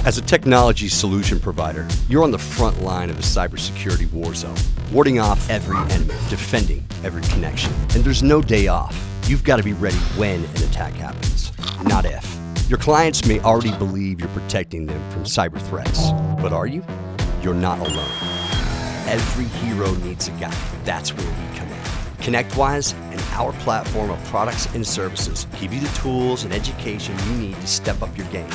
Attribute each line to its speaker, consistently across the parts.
Speaker 1: As a technology solution provider, you're on the front line of a cybersecurity war zone, warding off every enemy, defending every connection. And there's no day off. You've got to be ready when an attack happens, not if. Your clients may already believe you're protecting them from cyber threats, but are you? You're not alone. Every hero needs a guide. That's where we come in. ConnectWise and our platform of products and services give you the tools and education you need to step up your game.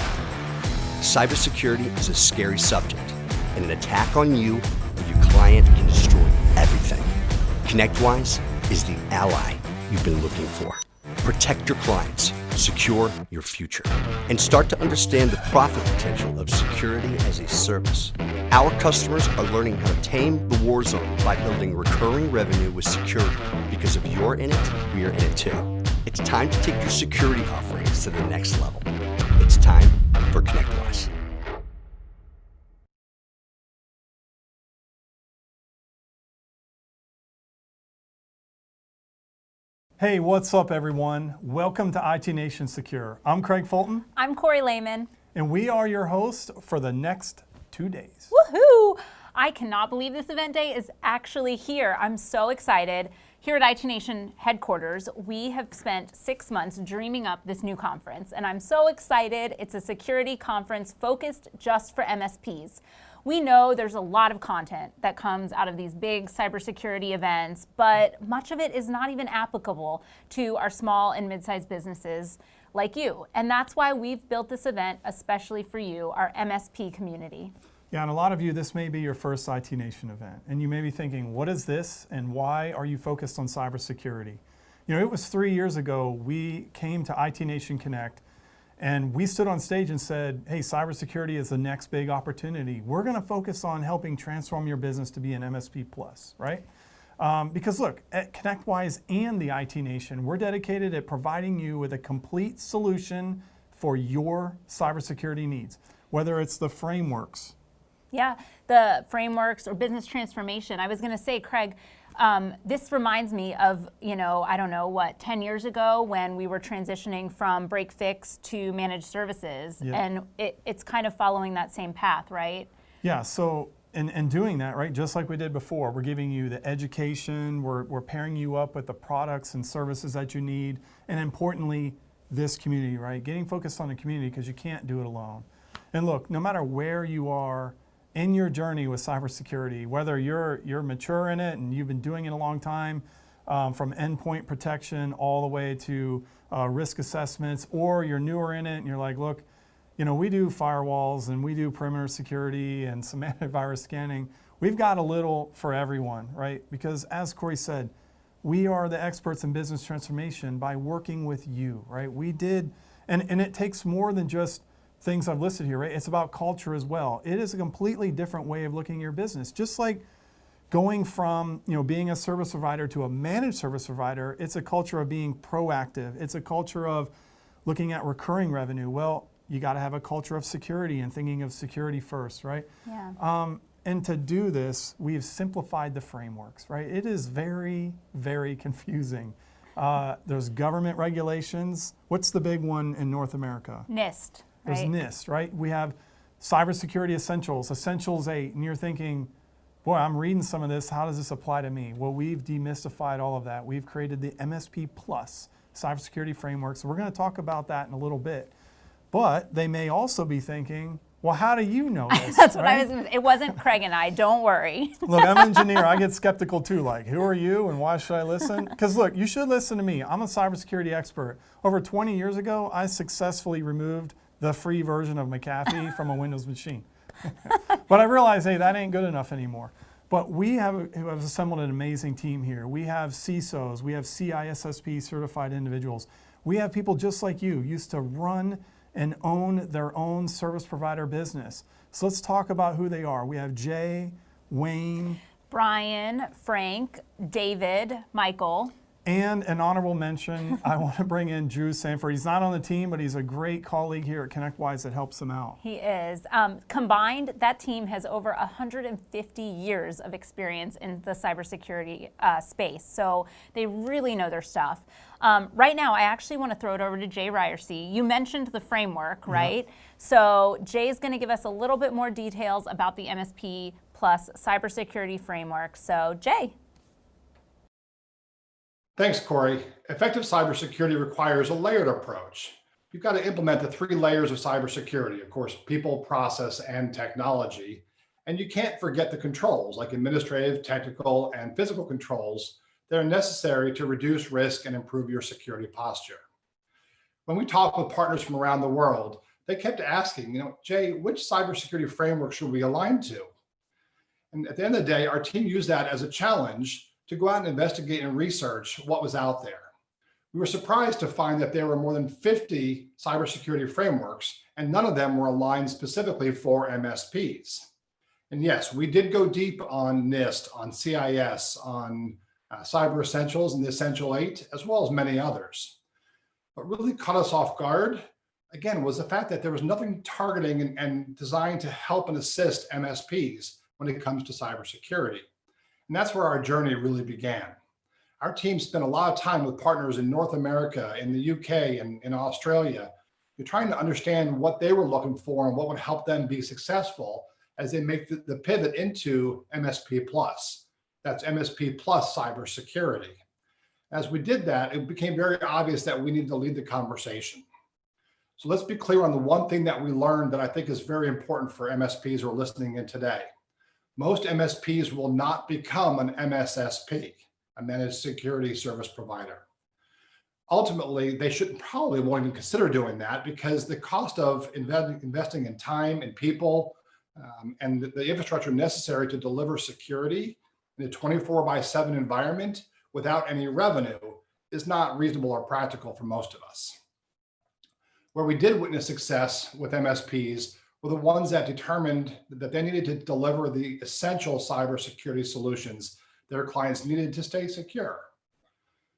Speaker 1: Cybersecurity is a scary subject, and an attack on you or your client can destroy everything. ConnectWise is the ally you've been looking for. Protect your clients, secure your future, and start to understand the profit potential of security as a service. Our customers are learning how to tame the war zone by building recurring revenue with security. Because if you're in it, we are in it too. It's time to take your security offerings to the next level. It's time for ConnectWise.
Speaker 2: Hey, what's up everyone? Welcome to IT Nation Secure. I'm Craig Fulton.
Speaker 3: I'm Corey Lehman.
Speaker 2: And we are your hosts for the next 2 days.
Speaker 3: Woohoo! I cannot believe this event day is actually here. I'm so excited. Here at IT Nation headquarters, we have spent 6 months dreaming up this new conference, and I'm so excited. It's a security conference focused just for MSPs. We know there's a lot of content that comes out of these big cybersecurity events, but much of it is not even applicable to our small and mid-sized businesses like you. And that's why we've built this event especially for you, our MSP community.
Speaker 2: Yeah, and a lot of you, this may be your first IT Nation event, and you may be thinking, what is this, and why are you focused on cybersecurity? You know, it was 3 years ago we came to IT Nation Connect, and we stood on stage and said, hey, cybersecurity is the next big opportunity. We're going to focus on helping transform your business to be an MSP plus, right? Because look, at ConnectWise and the IT Nation, we're dedicated at providing you with a complete solution for your cybersecurity needs, whether it's the frameworks.
Speaker 3: Yeah, the frameworks or business transformation. I was going to say, Craig, this reminds me of, 10 years ago when we were transitioning from break fix to managed services.
Speaker 2: Yeah.
Speaker 3: And it's kind of following that same path, right?
Speaker 2: Yeah, so in doing that, right, just like we did before, we're giving you the education, we're pairing you up with the products and services that you need, and importantly, this community, right? Getting focused on the community because you can't do it alone. And look, no matter where you are in your journey with cybersecurity, whether you're mature in it and you've been doing it a long time, from endpoint protection all the way to risk assessments, or you're newer in it and you're like, look, we do firewalls and we do perimeter security and some antivirus scanning. We've got a little for everyone, right? Because as Corey said, we are the experts in business transformation by working with you, right? We did, and it takes more than just things I've listed here, right? It's about culture as well. It is a completely different way of looking at your business. Just like going from being a service provider to a managed service provider, it's a culture of being proactive. It's a culture of looking at recurring revenue. Well, you got to have a culture of security and thinking of security first, right?
Speaker 3: Yeah.
Speaker 2: And to do this, we've simplified the frameworks, right? It is very, very confusing. There's government regulations. What's the big one in North America?
Speaker 3: NIST.
Speaker 2: There's
Speaker 3: right?
Speaker 2: NIST, right? We have Cybersecurity Essentials, Essentials 8, and you're thinking, boy, I'm reading some of this, how does this apply to me? Well, we've demystified all of that. We've created the MSP Plus cybersecurity framework, so we're going to talk about that in a little bit. But they may also be thinking, well, how do you know this?
Speaker 3: That's what
Speaker 2: right?
Speaker 3: I was going to say. It wasn't Craig and I, don't worry.
Speaker 2: Look, I'm an engineer. I get skeptical too, like, who are you and why should I listen? Because look, you should listen to me. I'm a cybersecurity expert. Over 20 years ago, I successfully removed the free version of McAfee from a Windows machine. But I realized, hey, that ain't good enough anymore. But we have assembled an amazing team here. We have CISOs, we have CISSP certified individuals. We have people just like you, used to run and own their own service provider business. So let's talk about who they are. We have Jay, Wayne,
Speaker 3: Brian, Frank, David, Michael.
Speaker 2: And an honorable mention, I want to bring in Drew Sanford. He's not on the team, but he's a great colleague here at ConnectWise that helps him out.
Speaker 3: He is. Combined, that team has over 150 years of experience in the cybersecurity space, so they really know their stuff. Right now, I actually want to throw it over to Jay Ryersey. You mentioned the framework, right? So Jay's going to give us a little bit more details about the MSP Plus cybersecurity framework. So Jay.
Speaker 4: Thanks, Corey. Effective cybersecurity requires a layered approach. You've got to implement the 3 layers of cybersecurity, of course, people, process, and technology. And you can't forget the controls, like administrative, technical, and physical controls that are necessary to reduce risk and improve your security posture. When we talk with partners from around the world, they kept asking, Jay, which cybersecurity framework should we align to? And at the end of the day, our team used that as a challenge to go out and investigate and research what was out there. We were surprised to find that there were more than 50 cybersecurity frameworks, and none of them were aligned specifically for MSPs. And yes, we did go deep on NIST, on CIS, on Cyber Essentials and the Essential 8, as well as many others. What really caught us off guard, again, was the fact that there was nothing targeting and designed to help and assist MSPs when it comes to cybersecurity. And that's where our journey really began. Our team spent a lot of time with partners in North America, in the UK, and in Australia. You're trying to understand what they were looking for and what would help them be successful as they make the pivot into MSP Plus. That's MSP Plus cybersecurity. As we did that, it became very obvious that we needed to lead the conversation. So let's be clear on the one thing that we learned that I think is very important for MSPs who are listening in today. Most MSPs will not become an MSSP, a managed security service provider. Ultimately, they probably won't even consider doing that because the cost of investing in time and people and the infrastructure necessary to deliver security in a 24/7 environment without any revenue is not reasonable or practical for most of us. Where we did witness success with MSPs were the ones that determined that they needed to deliver the essential cybersecurity solutions their clients needed to stay secure.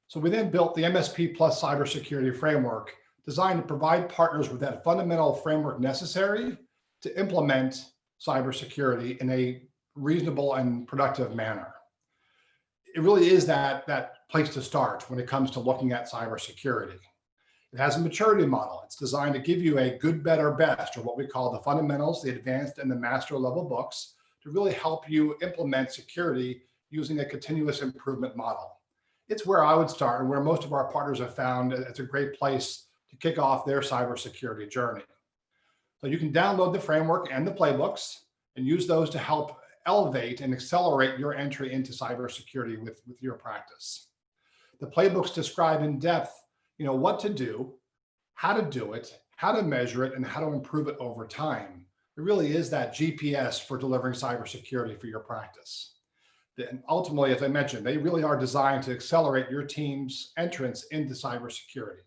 Speaker 4: So we then built the MSP Plus cybersecurity framework designed to provide partners with that fundamental framework necessary to implement cybersecurity in a reasonable and productive manner. It really is that place to start when it comes to looking at cybersecurity. It has a maturity model. It's designed to give you a good, better, best, or what we call the fundamentals, the advanced, and the master level books to really help you implement security using a continuous improvement model. It's where I would start and where most of our partners have found it's a great place to kick off their cybersecurity journey. So you can download the framework and the playbooks and use those to help elevate and accelerate your entry into cybersecurity with your practice. The playbooks describe in depth, what to do, how to do it, how to measure it, and how to improve it over time. It really is that GPS for delivering cybersecurity for your practice. And ultimately, as I mentioned, they really are designed to accelerate your team's entrance into cybersecurity.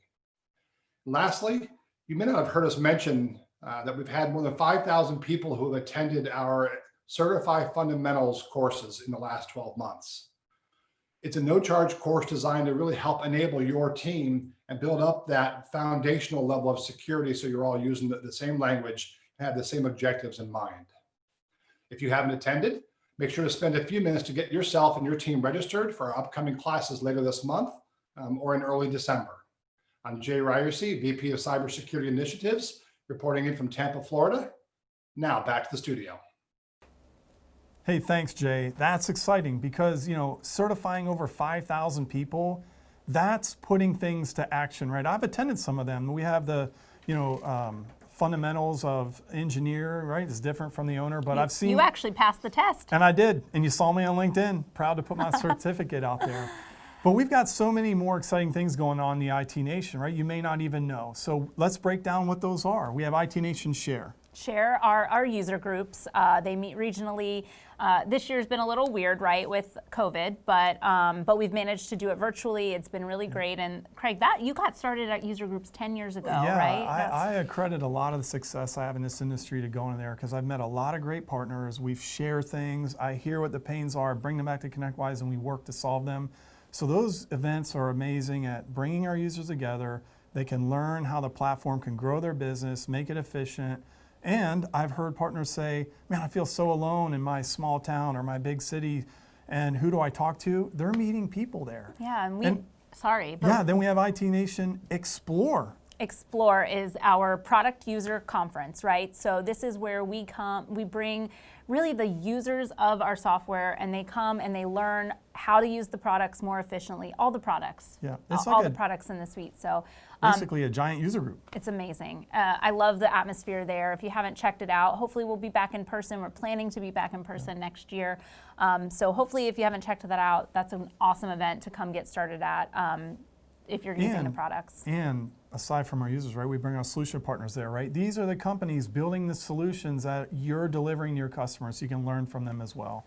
Speaker 4: Lastly, you may not have heard us mention that we've had more than 5,000 people who have attended our Certified Fundamentals courses in the last 12 months. It's a no-charge course designed to really help enable your team and build up that foundational level of security so you're all using the same language and have the same objectives in mind. If you haven't attended, make sure to spend a few minutes to get yourself and your team registered for our upcoming classes later this month or in early December. I'm Jay Ryersey, VP of Cybersecurity Initiatives, reporting in from Tampa, Florida. Now back to the studio.
Speaker 2: Hey, thanks, Jay. That's exciting because, certifying over 5,000 people, that's putting things to action, right? I've attended some of them. We have the, fundamentals of engineer, right? It's different from the owner, but I've seen.
Speaker 3: You actually passed the test.
Speaker 2: And I did. And you saw me on LinkedIn. Proud to put my certificate out there. But we've got so many more exciting things going on in the IT Nation, right? You may not even know. So let's break down what those are. We have IT Nation Share.
Speaker 3: Share our user groups. They meet regionally. This year's been a little weird, right, with COVID, but we've managed to do it virtually. It's been really great. And Craig, you got started at user groups 10 years ago, right?
Speaker 2: I accredit a lot of the success I have in this industry to going in there because I've met a lot of great partners. We've shared things. I hear what the pains are, bring them back to ConnectWise, and we work to solve them. So those events are amazing at bringing our users together. They can learn how the platform can grow their business, make it efficient. And I've heard partners say, man, I feel so alone in my small town or my big city. And who do I talk to? They're meeting people there.
Speaker 3: Yeah, and
Speaker 2: Then we have IT Nation Explore.
Speaker 3: Explore is our product user conference, right? So this is where we bring really the users of our software, and they come and they learn how to use the products more efficiently. All the products,
Speaker 2: Yeah, it's
Speaker 3: all
Speaker 2: like
Speaker 3: the products in the suite. So
Speaker 2: basically a giant user group.
Speaker 3: it's amazing. I love the atmosphere there. If you haven't checked it out, hopefully we'll be back in person. We're planning to be back in person next year. So hopefully if you haven't checked that out, that's an awesome event to come get started at if you're using the products.
Speaker 2: And aside from our users, right, we bring our solution partners there, right? These are the companies building the solutions that you're delivering to your customers, so you can learn from them as well.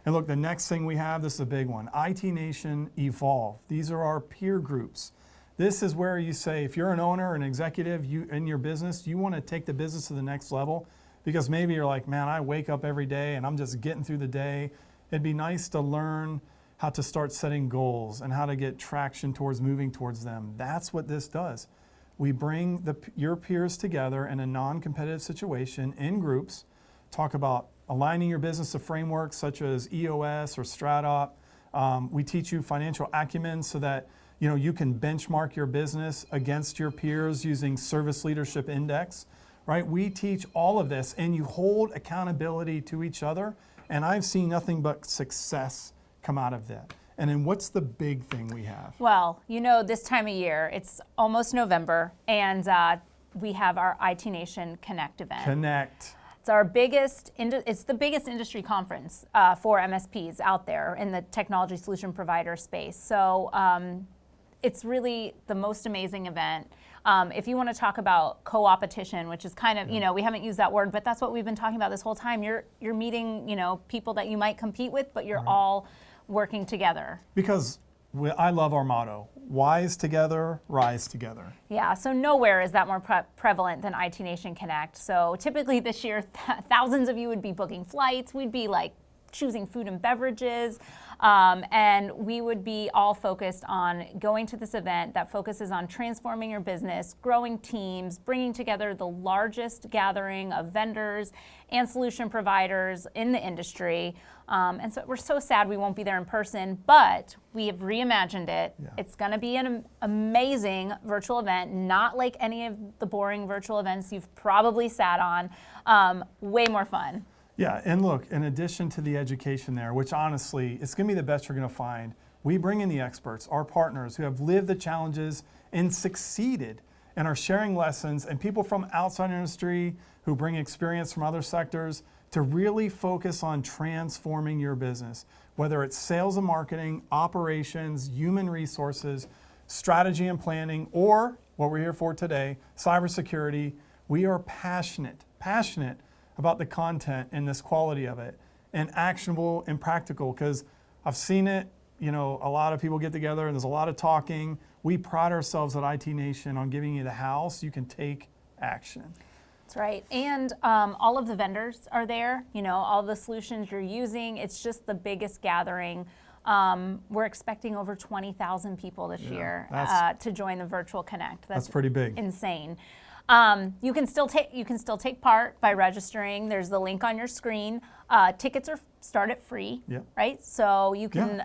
Speaker 2: And look, the next thing we have, this is a big one, IT Nation Evolve. These are our peer groups. This is where you say, if you're an owner, an executive, in your business, you want to take the business to the next level, because maybe you're like, man, I wake up every day and I'm just getting through the day. It'd be nice to learn how to start setting goals and how to get traction towards moving towards them. That's what this does. We bring your peers together in a non-competitive situation in groups, talk about aligning your business to frameworks such as EOS or StratOp. We teach you financial acumen so that you can benchmark your business against your peers using Service Leadership Index, right? We teach all of this, and you hold accountability to each other, and I've seen nothing but success come out of that. And then what's the big thing we have?
Speaker 3: Well, this time of year, it's almost November, and we have our IT Nation Connect event.
Speaker 2: Connect.
Speaker 3: It's our it's the biggest industry conference for MSPs out there in the technology solution provider space. So it's really the most amazing event. If you want to talk about co-opetition, which is kind of, we haven't used that word, but that's what we've been talking about this whole time. You're meeting, people that you might compete with, but you're all working together.
Speaker 2: Because I love our motto, wise together, rise together.
Speaker 3: Yeah, so nowhere is that more prevalent than IT Nation Connect. So typically this year, thousands of you would be booking flights. We'd be like choosing food and beverages. And we would be all focused on going to this event that focuses on transforming your business, growing teams, bringing together the largest gathering of vendors and solution providers in the industry. And so we're so sad we won't be there in person, but we have reimagined it. Yeah. It's going to be an amazing virtual event, not like any of the boring virtual events you've probably sat on. Way more fun.
Speaker 2: Yeah, and look, in addition to the education there, which honestly, it's going to be the best you're going to find, we bring in the experts, our partners who have lived the challenges and succeeded and are sharing lessons, and people from outside industry who bring experience from other sectors to really focus on transforming your business, whether it's sales and marketing, operations, human resources, strategy and planning, or what we're here for today, cybersecurity. We are passionate about the content and this quality of it, and actionable and practical, because I've seen it, a lot of people get together and there's a lot of talking. We pride ourselves at IT Nation on giving you the how so you can take action.
Speaker 3: That's right. And all of the vendors are there, all the solutions you're using. It's just the biggest gathering. We're expecting over 20,000 people this year to join the Virtual Connect.
Speaker 2: That's pretty big.
Speaker 3: Insane. You can still take part by registering. There's the link on your screen. Tickets start at free, right? So you can.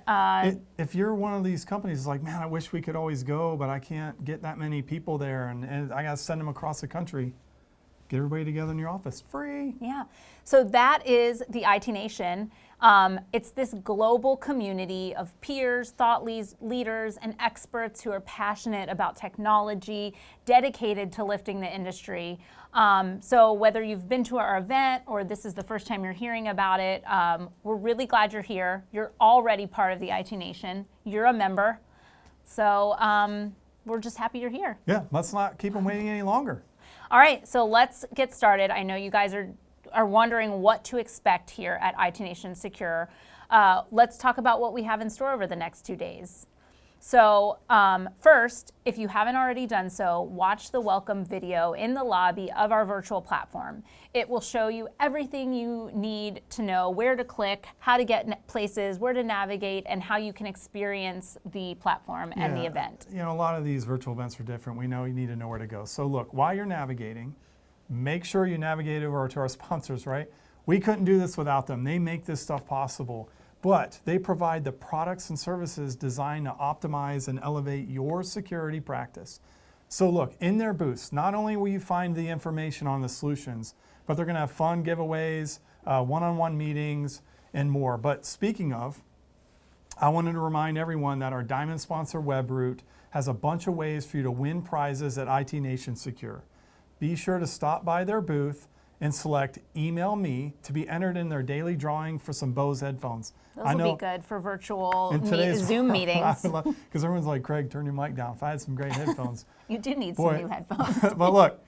Speaker 2: If you're one of these companies, it's like, man, I wish we could always go, but I can't get that many people there, and I got to send them across the country. Get everybody together in your office, free.
Speaker 3: Yeah. So that is the IT Nation. It's this global community of peers, thought leaders, and experts who are passionate about technology, dedicated to lifting the industry. So whether you've been to our event or this is the first time you're hearing about it, we're really glad you're here. You're already part of the IT Nation. You're a member. So we're just happy you're here.
Speaker 2: Yeah, let's not keep them waiting any longer.
Speaker 3: All right, so let's get started. I know you guys are wondering what to expect here at IT Nation Secure. Let's talk about what we have in store over the next 2 days. So first, if you haven't already done so, watch the welcome video in the lobby of our virtual platform. It will show you everything you need to know, where to click, how to get places, where to navigate, and how you can experience the platform and the
Speaker 2: Yeah,
Speaker 3: event.
Speaker 2: You know, a lot of these virtual events are different. We know you need to know where to go. So look, while you're navigating, make sure you navigate over to our sponsors, right? We couldn't do this without them. They make this stuff possible. But they provide the products and services designed to optimize and elevate your security practice. So look, in their booths, not only will you find the information on the solutions, but they're going to have fun giveaways, one-on-one meetings, and more. But speaking of, I wanted to remind everyone that our Diamond sponsor Webroot has a bunch of ways for you to win prizes at IT Nation Secure. Be sure to stop by their booth and select Email Me to be entered in their daily drawing for some Bose headphones.
Speaker 3: Those will be good for virtual
Speaker 2: in today's
Speaker 3: Zoom meetings.
Speaker 2: Because everyone's like, Craig, turn your mic down. If I had some great headphones.
Speaker 3: You do need some
Speaker 2: Boy.
Speaker 3: new headphones.
Speaker 2: But look,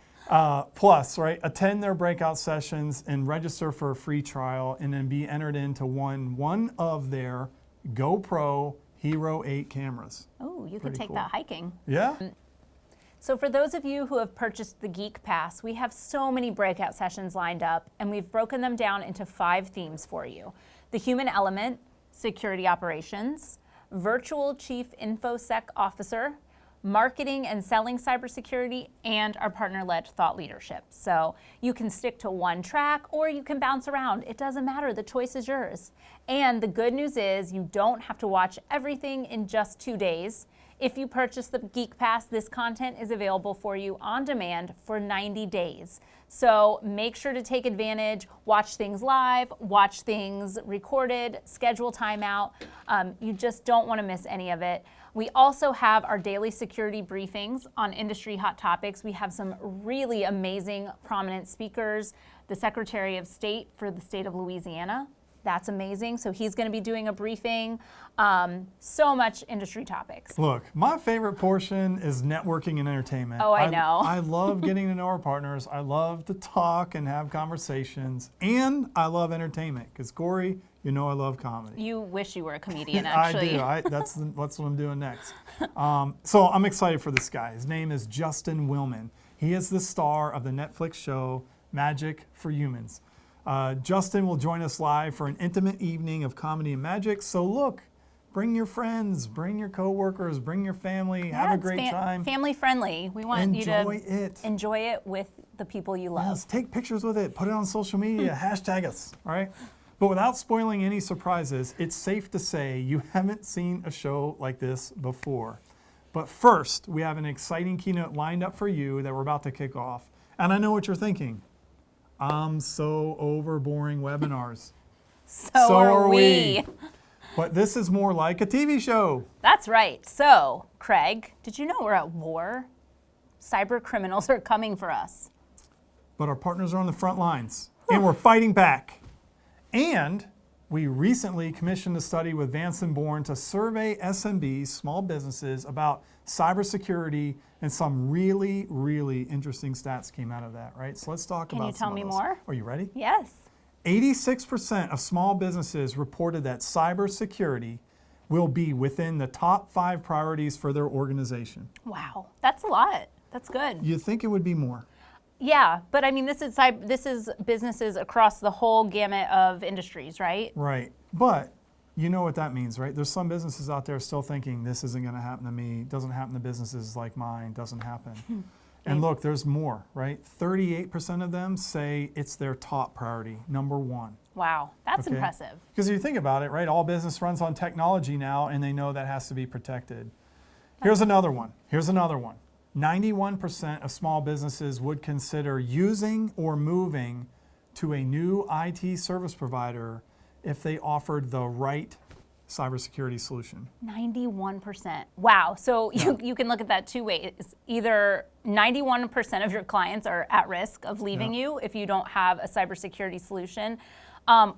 Speaker 2: plus, right, attend their breakout sessions and register for a free trial and then be entered into one of their GoPro Hero 8 cameras.
Speaker 3: Oh, you could
Speaker 2: Pretty
Speaker 3: take
Speaker 2: cool.
Speaker 3: that hiking.
Speaker 2: Yeah?
Speaker 3: So for those of you who have purchased the Geek Pass, we have so many breakout sessions lined up, and we've broken them down into 5 themes for you. The human element, security operations, virtual chief InfoSec officer, marketing and selling cybersecurity, and our partner-led thought leadership. So you can stick to one track or you can bounce around. It doesn't matter, the choice is yours. And the good news is you don't have to watch everything in just 2 days. If you purchase the Geek Pass, this content is available for you on demand for 90 days. So make sure to take advantage, watch things live, watch things recorded, schedule time out. You just don't want to miss any of it. We also have our daily security briefings on industry hot topics. We have some really amazing prominent speakers. The Secretary of State for the state of Louisiana. That's amazing. So he's going to be doing a briefing. So much industry topics.
Speaker 2: Look, my favorite portion is networking and entertainment.
Speaker 3: Oh, I know.
Speaker 2: I love getting to know our partners. I love to talk and have conversations. And I love entertainment because, Corey, you know I love comedy.
Speaker 3: You wish you were a comedian, actually.
Speaker 2: I do. That's what I'm doing next. So I'm excited for this guy. His name is Justin Willman. He is the star of the Netflix show Magic for Humans. Justin will join us live for an intimate evening of comedy and magic. So look, bring your friends, bring your coworkers, bring your family, have a
Speaker 3: it's
Speaker 2: great time.
Speaker 3: Family friendly. We want you to
Speaker 2: Enjoy it.
Speaker 3: with the people you love.
Speaker 2: Yes, take pictures with it, put it on social media, hashtag us, all right? But without spoiling any surprises, it's safe to say you haven't seen a show like this before. But first, we have an exciting keynote lined up for you that we're about to kick off. And I know what you're thinking. I'm so over boring webinars.
Speaker 3: So are we.
Speaker 2: But this is more like a TV show.
Speaker 3: That's right. So, Craig, did you know we're at war? Cyber criminals are coming for us.
Speaker 2: But our partners are on the front lines, and we're fighting back. And we recently commissioned a study with Vance & Born to survey SMBs, small businesses, about cybersecurity, and some really, really interesting stats came out of that, right? So let's talk about
Speaker 3: Can you tell
Speaker 2: some
Speaker 3: me
Speaker 2: of those.
Speaker 3: more?
Speaker 2: Are you ready?
Speaker 3: Yes.
Speaker 2: 86% of small businesses reported that cybersecurity will be within the top 5 priorities for their organization.
Speaker 3: Wow. That's a lot. That's good.
Speaker 2: You'd think it would be more.
Speaker 3: Yeah, but I mean, this is businesses across the whole gamut of industries, right?
Speaker 2: Right. But you know what that means, right? There's some businesses out there still thinking this isn't going to happen to me, doesn't happen to businesses like mine, doesn't happen. And look, there's more, right? 38% of them say it's their top priority, number 1.
Speaker 3: Wow, that's
Speaker 2: Okay.
Speaker 3: impressive.
Speaker 2: Because if you think about it, right, all business runs on technology now, and they know that has to be protected. Here's another one. 91% of small businesses would consider using or moving to a new IT service provider if they offered the right cybersecurity solution.
Speaker 3: 91%. Wow. So you can look at that 2 ways. Either 91% of your clients are at risk of leaving you if you don't have a cybersecurity solution,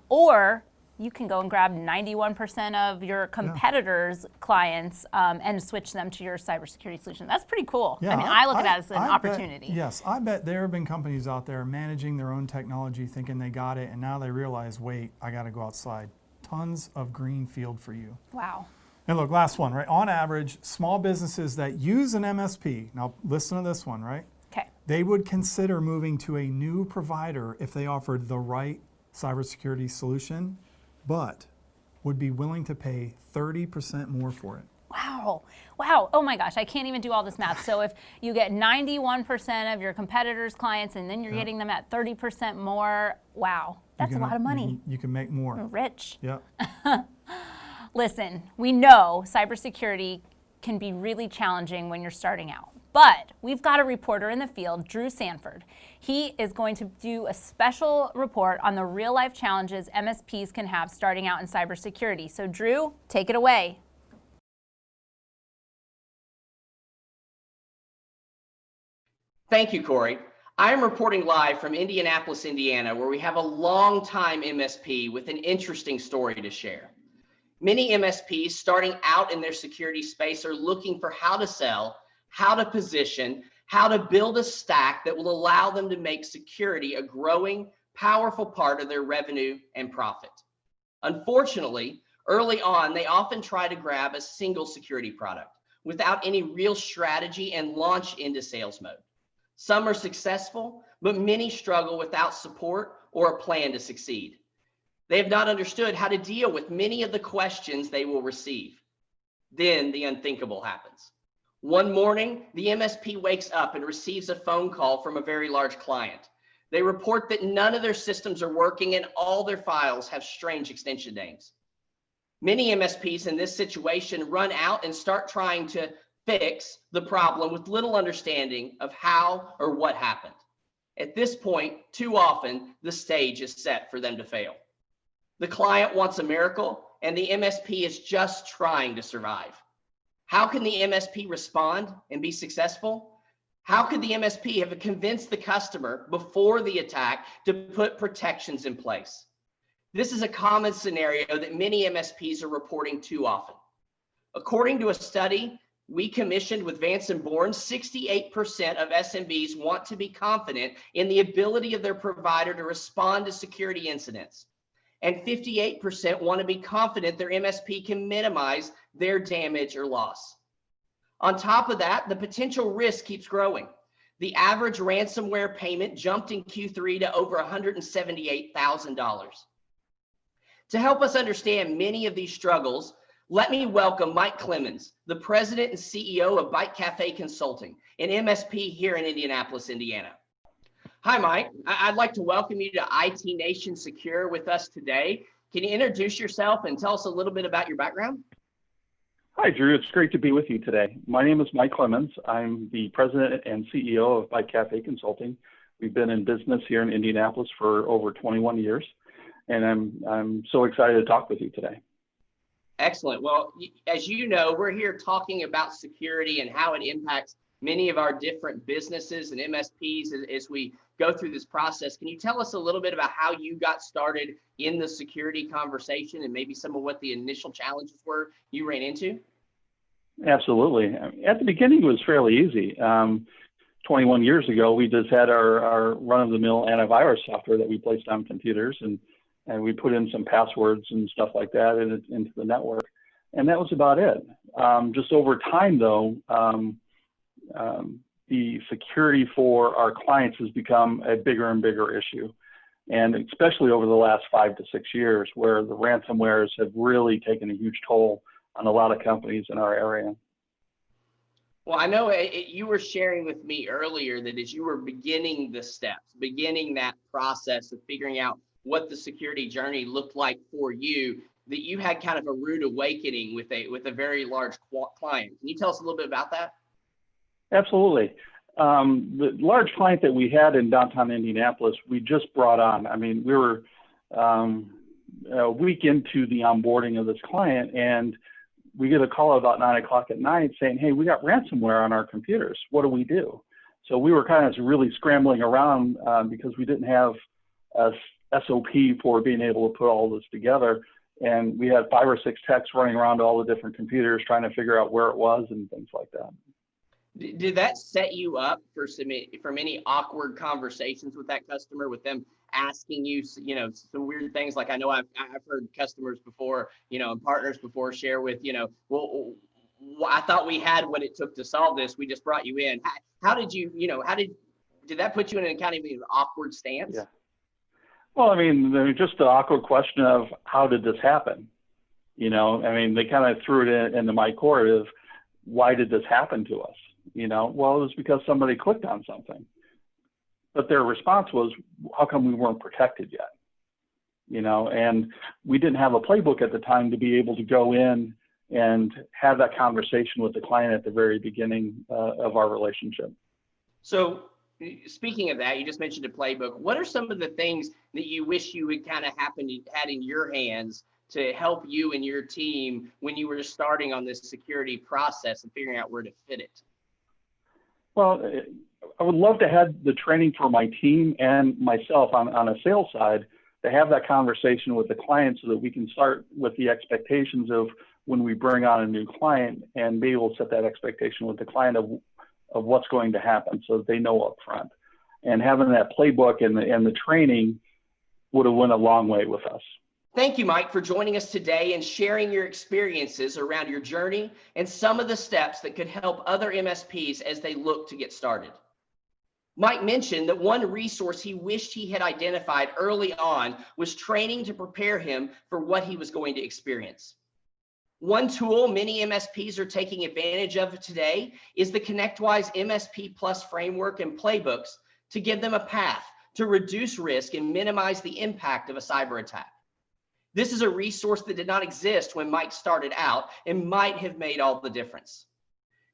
Speaker 3: or you can go and grab 91% of your competitors' clients and switch them to your cybersecurity solution. That's pretty cool.
Speaker 2: Yeah,
Speaker 3: I mean, I look at that as an
Speaker 2: I
Speaker 3: opportunity.
Speaker 2: Yes, I bet there have been companies out there managing their own technology thinking they got it, and now they realize, wait, I got to go outside. Tons of green field for you.
Speaker 3: Wow.
Speaker 2: And look, last one, right? On average, small businesses that use an MSP, now listen to this one, right?
Speaker 3: Okay.
Speaker 2: They would consider moving to a new provider if they offered the right cybersecurity solution, but would be willing to pay 30% more for it.
Speaker 3: Wow. Wow. Oh my gosh, I can't even do all this math. So if you get 91% of your competitors' clients and then you're getting them at 30% more, wow, that's a lot of money.
Speaker 2: You can make more.
Speaker 3: Rich.
Speaker 2: Yeah.
Speaker 3: Listen, we know cybersecurity can be really challenging when you're starting out. But we've got a reporter in the field, Drew Sanford. He is going to do a special report on the real-life challenges MSPs can have starting out in cybersecurity. So Drew, take it away.
Speaker 5: Thank you, Corey. I am reporting live from Indianapolis, Indiana, where we have a long-time MSP with an interesting story to share. Many MSPs starting out in their security space are looking for how to sell, how to position, how to build a stack that will allow them to make security a growing, powerful part of their revenue and profit. Unfortunately, early on, they often try to grab a single security product without any real strategy and launch into sales mode. Some are successful, but many struggle without support or a plan to succeed. They have not understood how to deal with many of the questions they will receive. Then the unthinkable happens. One morning, the MSP wakes up and receives a phone call from a very large client. They report that none of their systems are working and all their files have strange extension names. Many MSPs in this situation run out and start trying to fix the problem with little understanding of how or what happened. At this point, too often, the stage is set for them to fail. The client wants a miracle, and the MSP is just trying to survive. How can the MSP respond and be successful? How could the MSP have convinced the customer before the attack to put protections in place? This is a common scenario that many MSPs are reporting too often. According to a study we commissioned with Vance & Bourne, 68% of SMBs want to be confident in the ability of their provider to respond to security incidents. And 58% want to be confident their MSP can minimize their damage or loss. On top of that, the potential risk keeps growing. The average ransomware payment jumped in Q3 to over $178,000. To help us understand many of these struggles, let me welcome Mike Clemens, the president and CEO of Byte Cafe Consulting, an MSP here in Indianapolis, Indiana. Hi, Mike. I'd like to welcome you to IT Nation Secure with us today. Can you introduce yourself and tell us a little bit about your background?
Speaker 6: Hi, Drew. It's great to be with you today. My name is Mike Clemens. I'm the president and CEO of Byte Cafe Consulting. We've been in business here in Indianapolis for over 21 years, and I'm so excited to talk with you today.
Speaker 5: Excellent. Well, as you know, we're here talking about security and how it impacts many of our different businesses and MSPs as we go through this process. Can you tell us a little bit about how you got started in the security conversation and maybe some of what the initial challenges were you ran into?
Speaker 6: Absolutely. At the beginning, it was fairly easy. 21 years ago, we just had our run-of-the-mill antivirus software that we placed on computers, and we put in some passwords and stuff like that into the network. And that was about it. Just over time, though, the security for our clients has become a bigger and bigger issue. And especially over the last 5 to 6 years, where the ransomwares have really taken a huge toll on a lot of companies in our area.
Speaker 5: Well, I know you were sharing with me earlier that as you were beginning the steps, beginning that process of figuring out what the security journey looked like for you, that you had kind of a rude awakening with a very large client. Can you tell us a little bit about that?
Speaker 6: Absolutely. The large client that we had in downtown Indianapolis, we just brought on. I mean, we were a week into the onboarding of this client, and we get a call about 9 o'clock at night saying, hey, we got ransomware on our computers. What do we do? So we were kind of really scrambling around because we didn't have a SOP for being able to put all this together. And we had 5 or 6 techs running around all the different computers trying to figure out where it was and things like that.
Speaker 5: Did that set you up for many awkward conversations with that customer, with them asking you, some weird things? Like, I know I've heard customers before, and partners before share with, well, I thought we had what it took to solve this. We just brought you in. How did you, did that put you in a kind of an awkward stance?
Speaker 6: Yeah. Well, I mean, just the awkward question of how did this happen? They kind of threw it into my court of, why did this happen to us? Well, it was because somebody clicked on something. But their response was, how come we weren't protected yet? And we didn't have a playbook at the time to be able to go in and have that conversation with the client at the very beginning of our relationship.
Speaker 5: So speaking of that, you just mentioned a playbook. What are some of the things that you wish you would kind of had in your hands to help you and your team when you were just starting on this security process and figuring out where to fit it?
Speaker 6: Well, I would love to have the training for my team and myself on a sales side to have that conversation with the client so that we can start with the expectations of when we bring on a new client and be able to set that expectation with the client of what's going to happen so that they know up front. And having that playbook and the training would have went a long way with us.
Speaker 5: Thank you, Mike, for joining us today and sharing your experiences around your journey and some of the steps that could help other MSPs as they look to get started. Mike mentioned that one resource he wished he had identified early on was training to prepare him for what he was going to experience. One tool many MSPs are taking advantage of today is the ConnectWise MSP Plus framework and playbooks to give them a path to reduce risk and minimize the impact of a cyber attack. This is a resource that did not exist when Mike started out and might have made all the difference.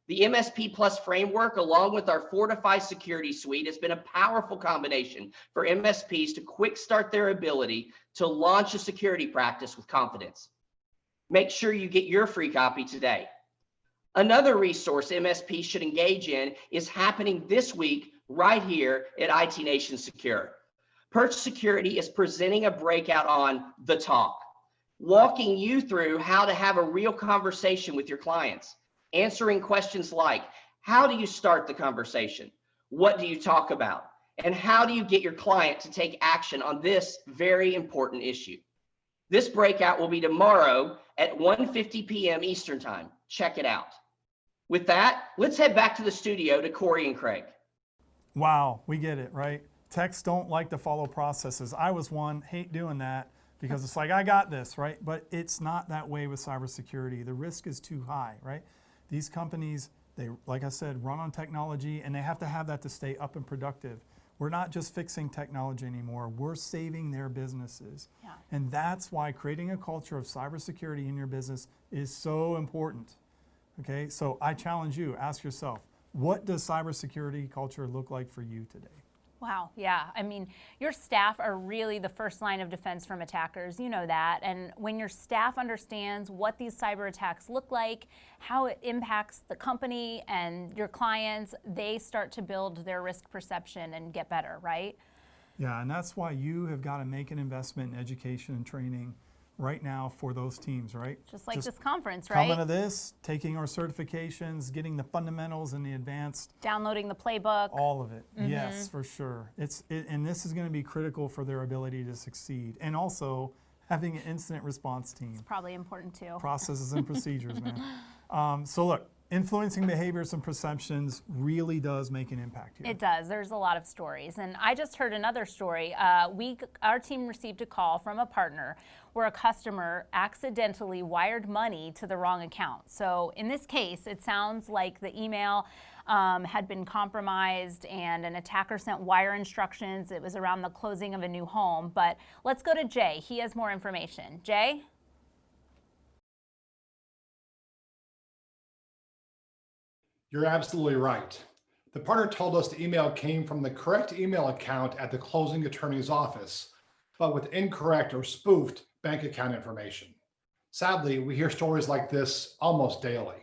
Speaker 5: The MSP Plus framework, along with our Fortify security suite, has been a powerful combination for MSPs to quick start their ability to launch a security practice with confidence. Make sure you get your free copy today. Another resource MSPs should engage in is happening this week right here at IT Nation Secure. Perch Security is presenting a breakout on The Talk, walking you through how to have a real conversation with your clients, answering questions like, how do you start the conversation? What do you talk about? And how do you get your client to take action on this very important issue? This breakout will be tomorrow at 1:50 p.m. Eastern Time. Check it out. With that, let's head back to the studio to Corey and Craig.
Speaker 2: Wow, we get it, right? Techs don't like to follow processes. I was one, hate doing that because it's like, I got this, right? But it's not that way with cybersecurity. The risk is too high, right? These companies, they, like I said, run on technology and they have to have that to stay up and productive. We're not just fixing technology anymore. We're saving their businesses. Yeah. And that's why creating a culture of cybersecurity in your business is so important. Okay, so I challenge you, ask yourself, what does cybersecurity culture look like for you today?
Speaker 3: Wow, yeah. I mean, your staff are really the first line of defense from attackers. You know that. And when your staff understands what these cyber attacks look like, how it impacts the company and your clients, they start to build their risk perception and get better, right?
Speaker 2: Yeah, and that's why you have got to make an investment in education and training right now for those teams, right?
Speaker 3: Just like this conference, right?
Speaker 2: Coming to this, taking our certifications, getting the fundamentals and the advanced.
Speaker 3: Downloading the playbook.
Speaker 2: All of it, yes, for sure. And this is going to be critical for their ability to succeed. And also having an incident response team.
Speaker 3: It's probably important too.
Speaker 2: Processes and procedures, man. So look, influencing behaviors and perceptions really does make an impact here.
Speaker 3: It does. There's a lot of stories. And I just heard another story. Our team received a call from a partner where a customer accidentally wired money to the wrong account. So in this case, it sounds like the email had been compromised and an attacker sent wire instructions. It was around the closing of a new home. But let's go to Jay. He has more information. Jay?
Speaker 4: You're absolutely right. The partner told us the email came from the correct email account at the closing attorney's office, but with incorrect or spoofed bank account information. Sadly, we hear stories like this almost daily.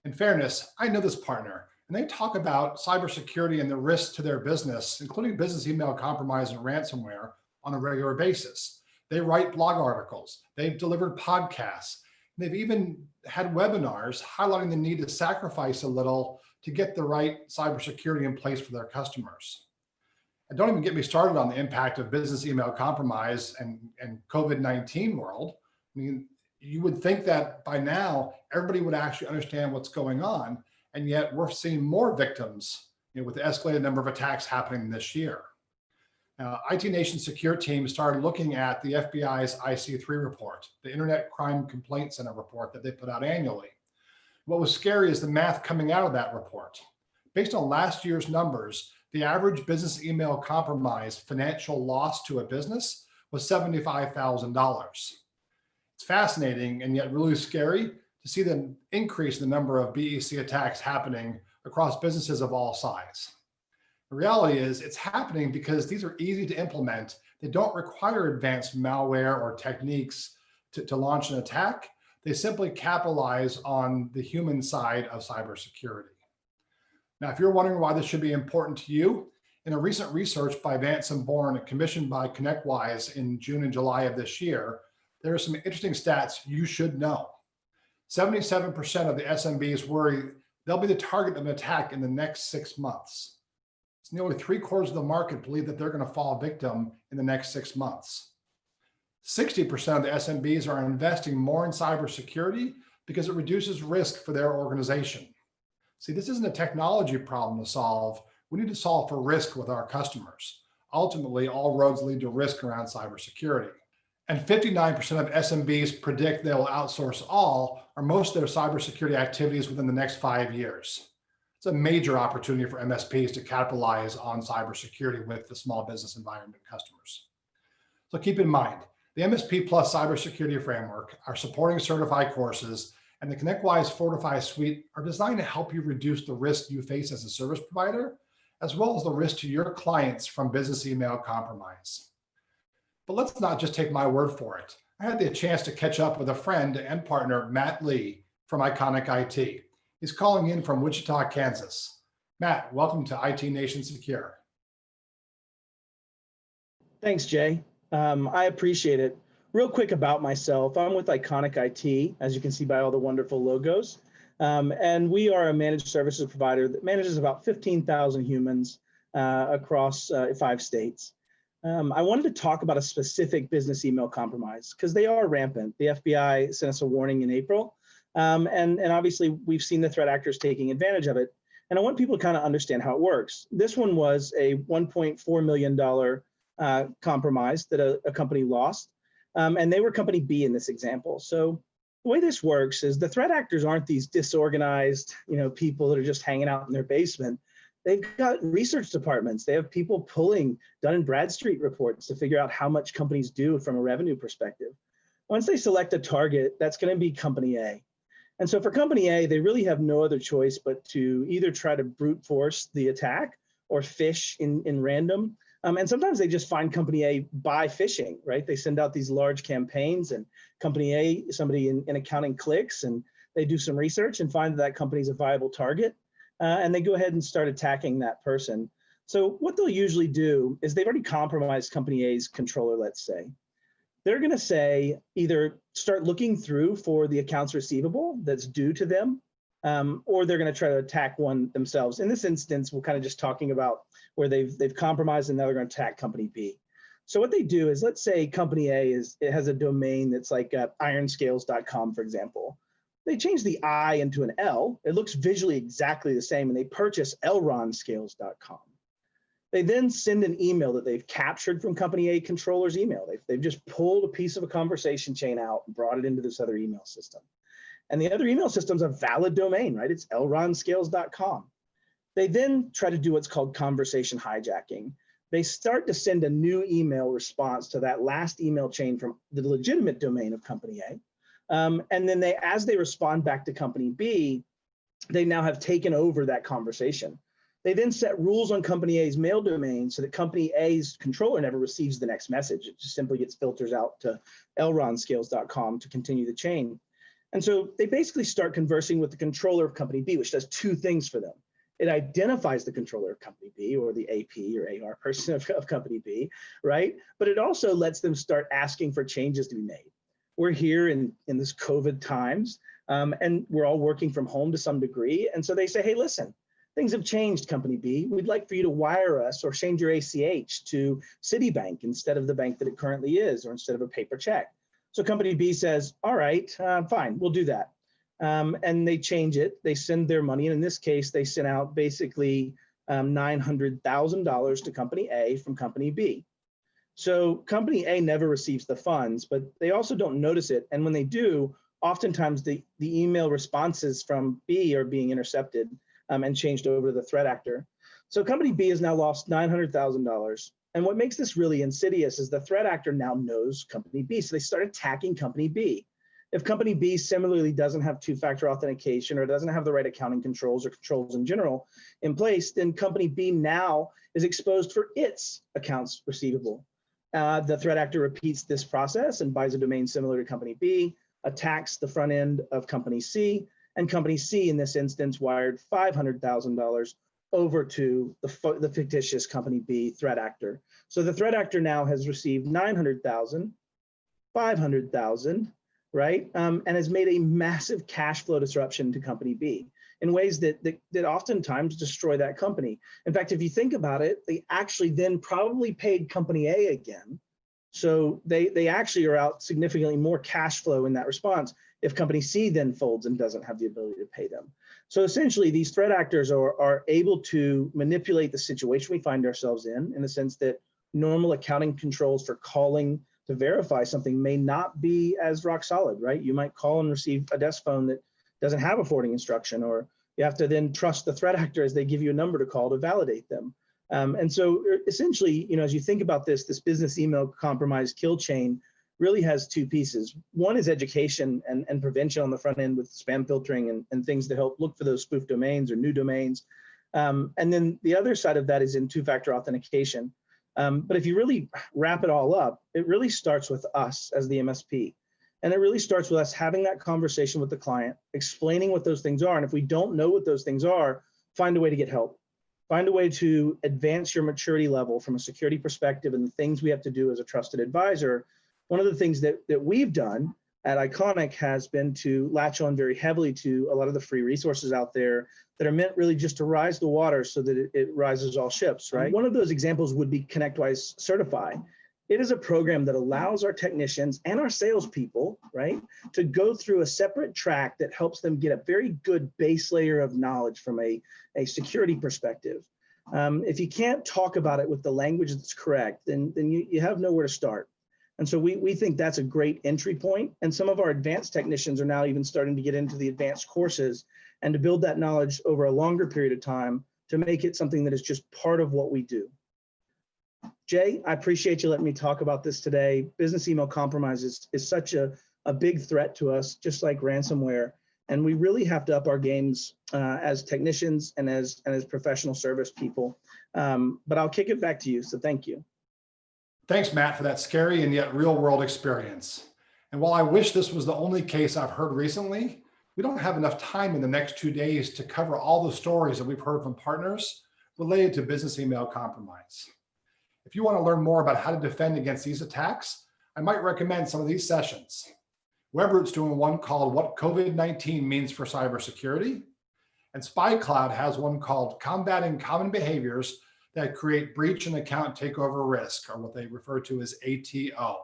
Speaker 4: In fairness, I know this partner, and they talk about cybersecurity and the risks to their business, including business email compromise and ransomware, on a regular basis. They write blog articles, they've delivered podcasts, they've even had webinars highlighting the need to sacrifice a little to get the right cybersecurity in place for their customers. And don't even get me started on the impact of business email compromise and COVID-19 world. I mean, you would think that by now everybody would actually understand what's going on, and yet we're seeing more victims, with the escalated number of attacks happening this year. Now, IT Nation Secure team started looking at the FBI's IC3 report, the Internet Crime Complaint Center report that they put out annually. What was scary is the math coming out of that report. Based on last year's numbers, the average business email compromise financial loss to a business was $75,000. It's fascinating and yet really scary to see the increase in the number of BEC attacks happening across businesses of all size. The reality is it's happening because these are easy to implement. They don't require advanced malware or techniques to launch an attack. They simply capitalize on the human side of cybersecurity. Now, if you're wondering why this should be important to you, in a recent research by Vance and Bourne commissioned by ConnectWise in June and July of this year, there are some interesting stats you should know. 77% of the SMBs worry they'll be the target of an attack in the next 6 months. It's nearly 3/4 of the market believe that they're going to fall victim in the next 6 months. 60% of the SMBs are investing more in cybersecurity because it reduces risk for their organization. See, this isn't a technology problem to solve. We need to solve for risk with our customers. Ultimately, all roads lead to risk around cybersecurity. And 59% of SMBs predict they will outsource all or most of their cybersecurity activities within the next 5 years. It's a major opportunity for MSPs to capitalize on cybersecurity with the small business environment customers. So keep in mind, the MSP Plus Cybersecurity Framework, our supporting certified courses, and the ConnectWise Fortify Suite are designed to help you reduce the risk you face as a service provider, as well as the risk to your clients from business email compromise. But let's not just take my word for it. I had the chance to catch up with a friend and partner, Matt Lee from Iconic IT. He's calling in from Wichita, Kansas. Matt, welcome to IT Nation Secure.
Speaker 7: Thanks, Jay. I appreciate it. Real quick about myself, I'm with Iconic IT, as you can see by all the wonderful logos. And we are a managed services provider that manages about 15,000 humans across 5 states. I wanted to talk about a specific business email compromise because they are rampant. The FBI sent us a warning in April. And obviously we've seen the threat actors taking advantage of it. And I want people to kind of understand how it works. This one was a $1.4 million compromise that a company lost. And they were company B in this example. So the way this works is the threat actors aren't these disorganized, people that are just hanging out in their basement. They've got research departments. They have people pulling Dun & Bradstreet reports to figure out how much companies do from a revenue perspective. Once they select a target, that's going to be company A. And so for company A, they really have no other choice but to either try to brute force the attack or phish in random. And sometimes they just find company A by phishing, right? They send out these large campaigns and company A, somebody in accounting clicks and they do some research and find that company is a viable target. And they go ahead and start attacking that person. So what they'll usually do is they've already compromised company A's controller, let's say. They're going to say either start looking through for the accounts receivable that's due to them, or they're going to try to attack one themselves. In this instance, we're kind of just talking about where they've compromised and now they're going to attack company B. So what they do is, let's say company A has a domain that's like ironscales.com, for example. They change the I into an L. It looks visually exactly the same, and they purchase elronscales.com. They then send an email that they've captured from company A controller's email. They've just pulled a piece of a conversation chain out and brought it into this other email system. And the other email system's a valid domain, right? It's elronscales.com. They then try to do what's called conversation hijacking. They start to send a new email response to that last email chain from the legitimate domain of company A. And then as they respond back to company B, they now have taken over that conversation. They then set rules on company A's mail domain so that company A's controller never receives the next message. It just simply gets filters out to elronscales.com to continue the chain. And so they basically start conversing with the controller of company B, which does 2 things for them. It identifies the controller of company B, or the AP or AR person of company B, right? But it also lets them start asking for changes to be made. We're here in this COVID times, and we're all working from home to some degree. And so they say, hey, listen, things have changed, company B. We'd like for you to wire us or change your ACH to Citibank instead of the bank that it currently is, or instead of a paper check. So company B says, all right, fine, we'll do that. And they change it. They send their money. And in this case, they sent out basically $900,000 to company A from company B. So company A never receives the funds, but they also don't notice it. And when they do, oftentimes the email responses from B are being intercepted and changed over to the threat actor. So company B has now lost $900,000. And what makes this really insidious is the threat actor now knows company B. So they start attacking company B. If company B similarly doesn't have two-factor authentication or doesn't have the right accounting controls or controls in general in place, then company B now is exposed for its accounts receivable. The threat actor repeats this process and buys a domain similar to company B, attacks the front end of company C, and company C in this instance wired $500,000 over to the fictitious company B threat actor. So the threat actor now has received 900,000, 500,000, right? And has made a massive cash flow disruption to company B in ways that oftentimes destroy that company. In fact, if you think about it, they actually then probably paid company A again. So they actually are out significantly more cash flow in that response if company C then folds and doesn't have the ability to pay them. So essentially, these threat actors are able to manipulate the situation we find ourselves in the sense that normal accounting controls for calling to verify something may not be as rock solid, right? You might call and receive a desk phone that doesn't have a forwarding instruction, or you have to then trust the threat actor as they give you a number to call to validate them. And so essentially, as you think about this business email compromise kill chain really has two pieces. One is education and prevention on the front end with spam filtering and things to help look for those spoof domains or new domains. And then the other side of that is in two-factor authentication. But if you really wrap it all up, it really starts with us as the MSP. And it really starts with us having that conversation with the client, explaining what those things are. And if we don't know what those things are, find a way to get help. Find a way to advance your maturity level from a security perspective and the things we have to do as a trusted advisor. One of the things that we've done at Iconic has been to latch on very heavily to a lot of the free resources out there that are meant really just to rise the water so that it rises all ships, right? One of those examples would be ConnectWise Certify. It is a program that allows our technicians and our salespeople, right, to go through a separate track that helps them get a very good base layer of knowledge from a security perspective. If you can't talk about it with the language that's correct, then you have nowhere to start. And so we think that's a great entry point. And some of our advanced technicians are now even starting to get into the advanced courses and to build that knowledge over a longer period of time to make it something that is just part of what we do. Jay, I appreciate you letting me talk about this today. Business email compromise is such a big threat to us, just like ransomware. And we really have to up our games as technicians and as professional service people. But I'll kick it back to you, so thank you.
Speaker 4: Thanks, Matt, for that scary and yet real world experience. And while I wish this was the only case I've heard recently, we don't have enough time in the next 2 days to cover all the stories that we've heard from partners related to business email compromise. If you want to learn more about how to defend against these attacks, I might recommend some of these sessions. Webroot's doing one called What COVID-19 Means for Cybersecurity, and SpyCloud has one called Combating Common Behaviors that Create Breach and Account Takeover Risk, or what they refer to as ATO.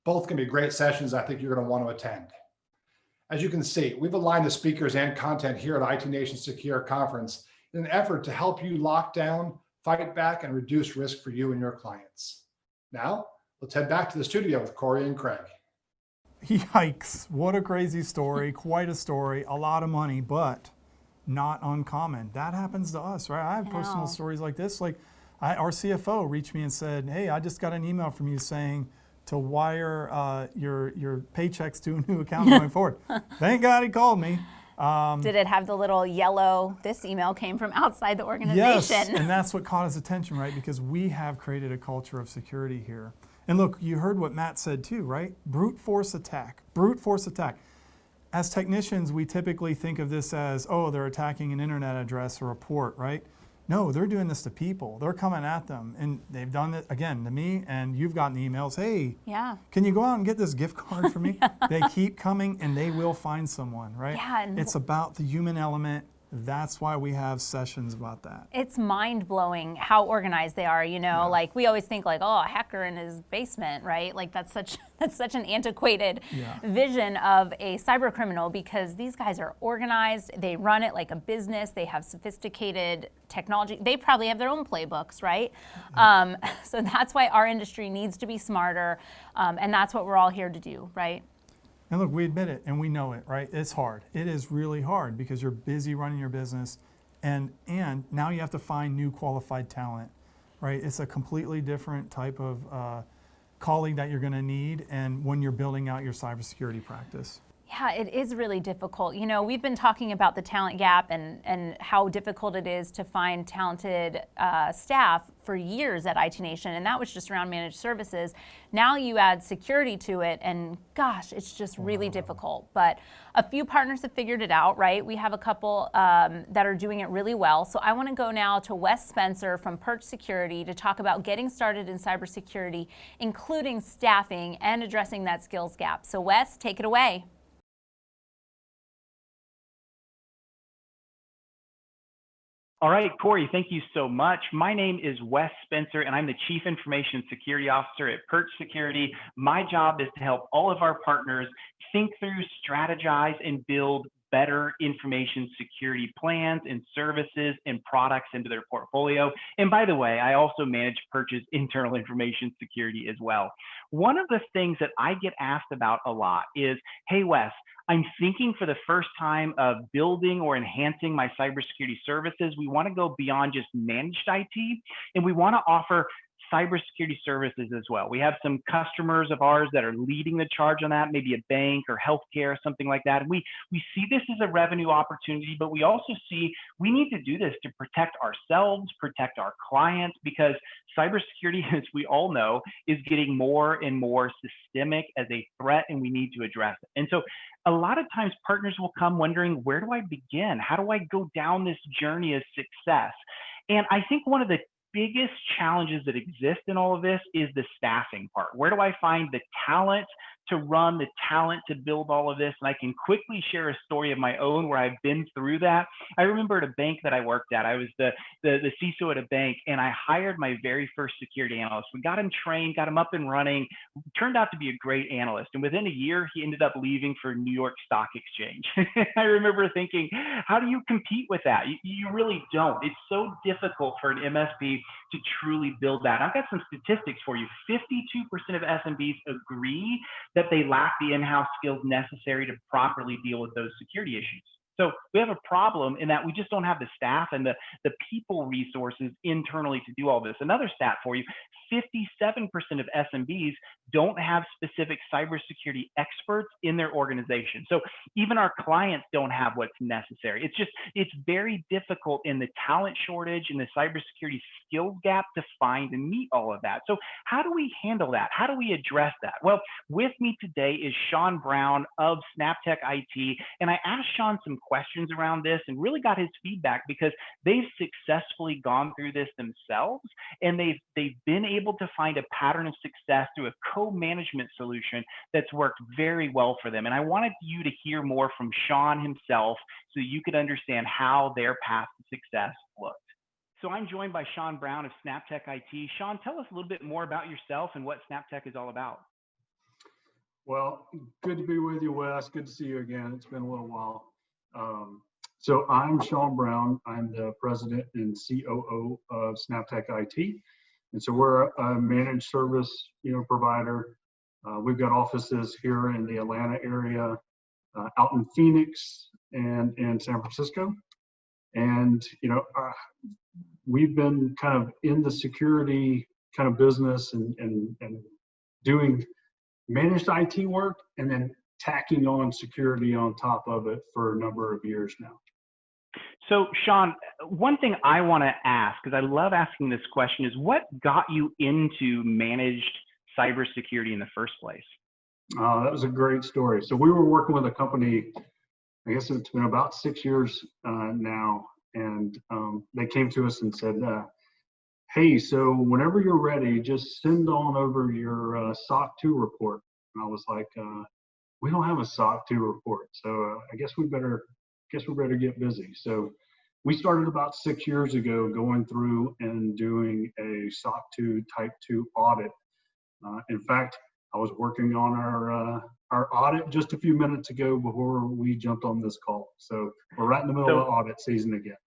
Speaker 4: Both can be great sessions I think you're going to want to attend. As you can see, we've aligned the speakers and content here at IT Nation Secure Conference in an effort to help you lock down, fight back, and reduce risk for you and your clients. Now, let's head back to the studio with Corey and Craig.
Speaker 2: Yikes, what a crazy story, quite a story, a lot of money, but not uncommon. That happens to us, right? I have personal stories like this. Like our CFO reached me and said, hey, I just got an email from you saying to wire your paychecks to a new account going forward. Thank God he called me.
Speaker 3: Did it have the little yellow, this email came from outside the organization?
Speaker 2: Yes, and that's what caught his attention, right? Because we have created a culture of security here. And look, you heard what Matt said too, right? Brute force attack, brute force attack. As technicians, we typically think of this as, oh, they're attacking an internet address or a port, right? No, they're doing this to people. They're coming at them. And they've done it, again, to me, and you've gotten emails, hey, can you go out and get this gift card for me? They keep coming, and they will find someone, right?
Speaker 3: Yeah,
Speaker 2: it's about the human element. That's why we have sessions about that.
Speaker 3: It's mind-blowing how organized they are, you know, like we always think like, oh, a hacker in his basement, right? Like that's such an antiquated vision of a cyber criminal, because these guys are organized, they run it like a business, they have sophisticated technology, they probably have their own playbooks, right? So that's why our industry needs to be smarter, and that's what we're all here to do, right?
Speaker 2: And look, we admit it and we know it, right? It's hard. It is really hard because you're busy running your business, and now you have to find new qualified talent, right? It's a completely different type of colleague that you're going to need, and when you're building out your cybersecurity practice.
Speaker 3: Yeah, it is really difficult. You know, we've been talking about the talent gap and how difficult it is to find talented staff for years at IT Nation, and that was just around managed services. Now you add security to it, and gosh, it's just really difficult. But a few partners have figured it out, right? We have a couple that are doing it really well. So I want to go now to Wes Spencer from Perch Security to talk about getting started in cybersecurity, including staffing and addressing that skills gap. So Wes, take it away.
Speaker 8: All right, Corey, thank you so much. My name is Wes Spencer, and I'm the Chief Information Security Officer at Perch Security. My job is to help all of our partners think through, strategize, and build better information security plans and services and products into their portfolio. And by the way, I also manage Perch's internal information security as well. One of the things that I get asked about a lot is, hey, Wes, I'm thinking for the first time of building or enhancing my cybersecurity services. We want to go beyond just managed IT, and we want to offer cybersecurity services as well. We have some customers of ours that are leading the charge on that, maybe a bank or healthcare, something like that. And we see this as a revenue opportunity, but we also see we need to do this to protect ourselves, protect our clients, because cybersecurity, as we all know, is getting more and more systemic as a threat, and we need to address it. And so a lot of times partners will come wondering, where do I begin? How do I go down this journey of success? And I think one of the biggest challenges that exist in all of this is the staffing part. Where do I find the talent to run, the talent to build all of this? And I can quickly share a story of my own where I've been through that. I remember at a bank that I worked at, I was the CISO at a bank, and I hired my very first security analyst. We got him trained, got him up and running, turned out to be a great analyst. And within a year, he ended up leaving for New York Stock Exchange. I remember thinking, how do you compete with that? You really don't. It's so difficult for an MSP to truly build that. I've got some statistics for you. 52% of SMBs agree that they lack the in-house skills necessary to properly deal with those security issues. So we have a problem in that we just don't have the staff and the people resources internally to do all this. Another stat for you, 57% of SMBs don't have specific cybersecurity experts in their organization. So even our clients don't have what's necessary. It's very difficult in the talent shortage and the cybersecurity skills gap to find and meet all of that. So how do we handle that? How do we address that? Well, with me today is Sean Brown of SnapTech IT, and I asked Sean some questions around this and really got his feedback because they've successfully gone through this themselves, and they've been able to find a pattern of success through a co-management solution that's worked very well for them. And I wanted you to hear more from Sean himself so you could understand how their path to success looked. So I'm joined by Sean Brown of SnapTech IT. Sean, tell us a little bit more about yourself and what SnapTech is all about.
Speaker 9: Well, good to be with you, Wes. Good to see you again. It's been a little while. So I'm Sean Brown. I'm the president and COO of SnapTech IT. And so we're a managed service, provider. We've got offices here in the Atlanta area, out in Phoenix and in San Francisco. And, we've been kind of in the security kind of business and doing managed IT work and then tacking on security on top of it for a number of years now.
Speaker 8: So Sean, one thing I want to ask, because I love asking this question, is what got you into managed cybersecurity in the first place?
Speaker 9: That was a great story. So we were working with a company, I guess it's been about 6 years now, and they came to us and said, hey, so whenever you're ready, just send on over your SOC 2 report. And I was like, we don't have a SOC 2 report, so I guess we better guess we better get busy. So we started about 6 years ago going through and doing a SOC 2 Type 2 audit. In fact, I was working on our audit just a few minutes ago before we jumped on this call. So we're right in the middle of audit season again.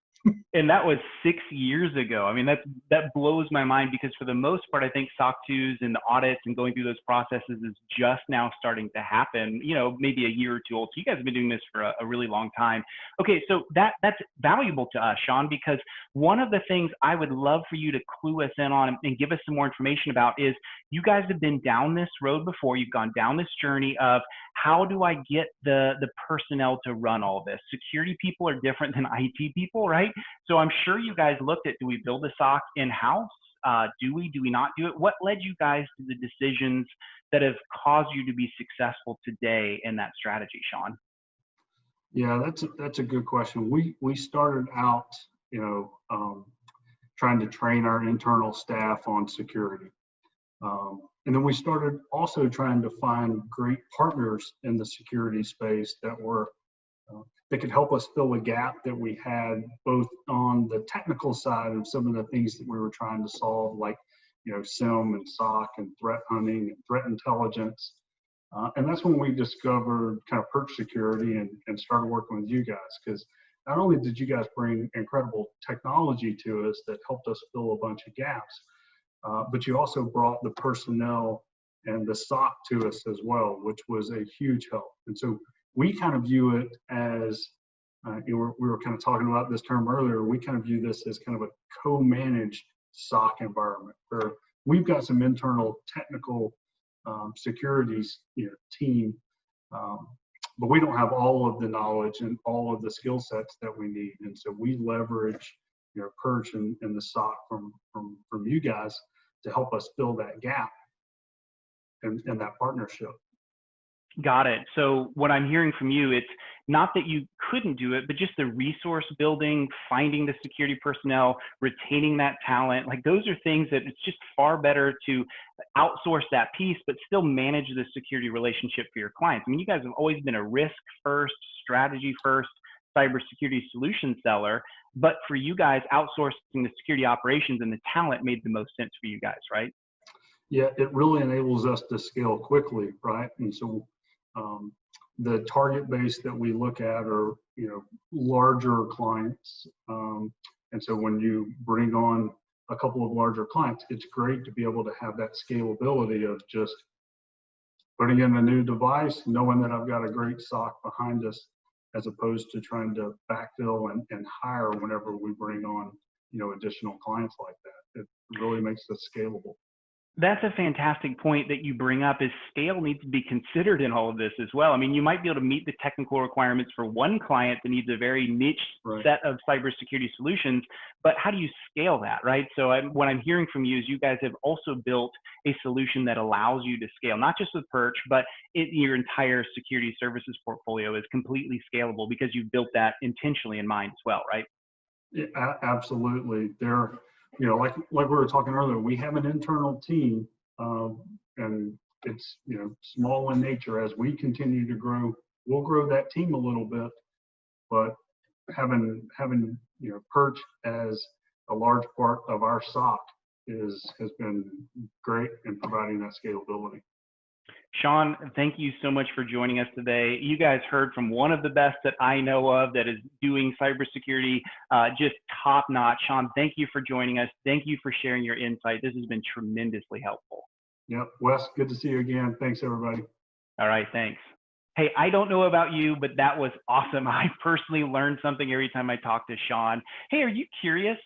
Speaker 8: And that was 6 years ago. I mean, that blows my mind, because for the most part, I think SOC 2s and the audits and going through those processes is just now starting to happen, maybe a year or two old. So you guys have been doing this for a really long time. Okay, so that's valuable to us, Sean, because one of the things I would love for you to clue us in on and give us some more information about is you guys have been down this road before. You've gone down this journey of how do I get the personnel to run all this? Security people are different than IT people, right? So I'm sure you guys looked at, do we build a SOC in-house? Do we not do it? What led you guys to the decisions that have caused you to be successful today in that strategy, Sean?
Speaker 9: Yeah, that's a good question. We started out, trying to train our internal staff on security. And then we started also trying to find great partners in the security space that could help us fill a gap that we had both on the technical side of some of the things that we were trying to solve, like SIM and SOC and threat hunting and threat intelligence. And that's when we discovered kind of Perch Security and started working with you guys, because not only did you guys bring incredible technology to us that helped us fill a bunch of gaps, but you also brought the personnel and the SOC to us as well, which was a huge help. And so we kind of view it as, we were kind of talking about this term earlier, we kind of view this as kind of a co-managed SOC environment where we've got some internal technical securities team, but we don't have all of the knowledge and all of the skill sets that we need. And so we leverage Perch and the SOC from you guys to help us fill that gap and that partnership.
Speaker 8: Got it. So what I'm hearing from you, it's not that you couldn't do it, but just the resource building, finding the security personnel, retaining that talent. Like those are things that it's just far better to outsource that piece, but still manage the security relationship for your clients. I mean, you guys have always been a risk first, strategy first, cybersecurity solution seller, but for you guys, outsourcing the security operations and the talent made the most sense for you guys, right?
Speaker 9: Yeah, it really enables us to scale quickly, right? And so the target base that we look at are, larger clients. And so when you bring on a couple of larger clients, it's great to be able to have that scalability of just putting in a new device, knowing that I've got a great SOC behind us, as opposed to trying to backfill and hire whenever we bring on, additional clients like that. It really makes us scalable.
Speaker 8: That's a fantastic point that you bring up, is scale needs to be considered in all of this as well. I mean, you might be able to meet the technical requirements for one client that needs a very niche set of cybersecurity solutions, but how do you scale that, right? So what I'm hearing from you is you guys have also built a solution that allows you to scale, not just with Perch, but your entire security services portfolio is completely scalable because you've built that intentionally in mind as well, right?
Speaker 9: Yeah, absolutely. Like we were talking earlier, we have an internal team, and it's small in nature. As we continue to grow, we'll grow that team a little bit, but having Perch as a large part of our SOC has been great in providing that scalability.
Speaker 8: Sean, thank you so much for joining us today. You guys heard from one of the best that I know of that is doing cybersecurity just top notch. Sean, thank you for joining us. Thank you for sharing your insight. This has been tremendously helpful.
Speaker 9: Yep. Wes, good to see you again. Thanks, everybody.
Speaker 8: All right. Thanks. Hey, I don't know about you, but that was awesome. I personally learned something every time I talk to Sean. Hey, are you curious?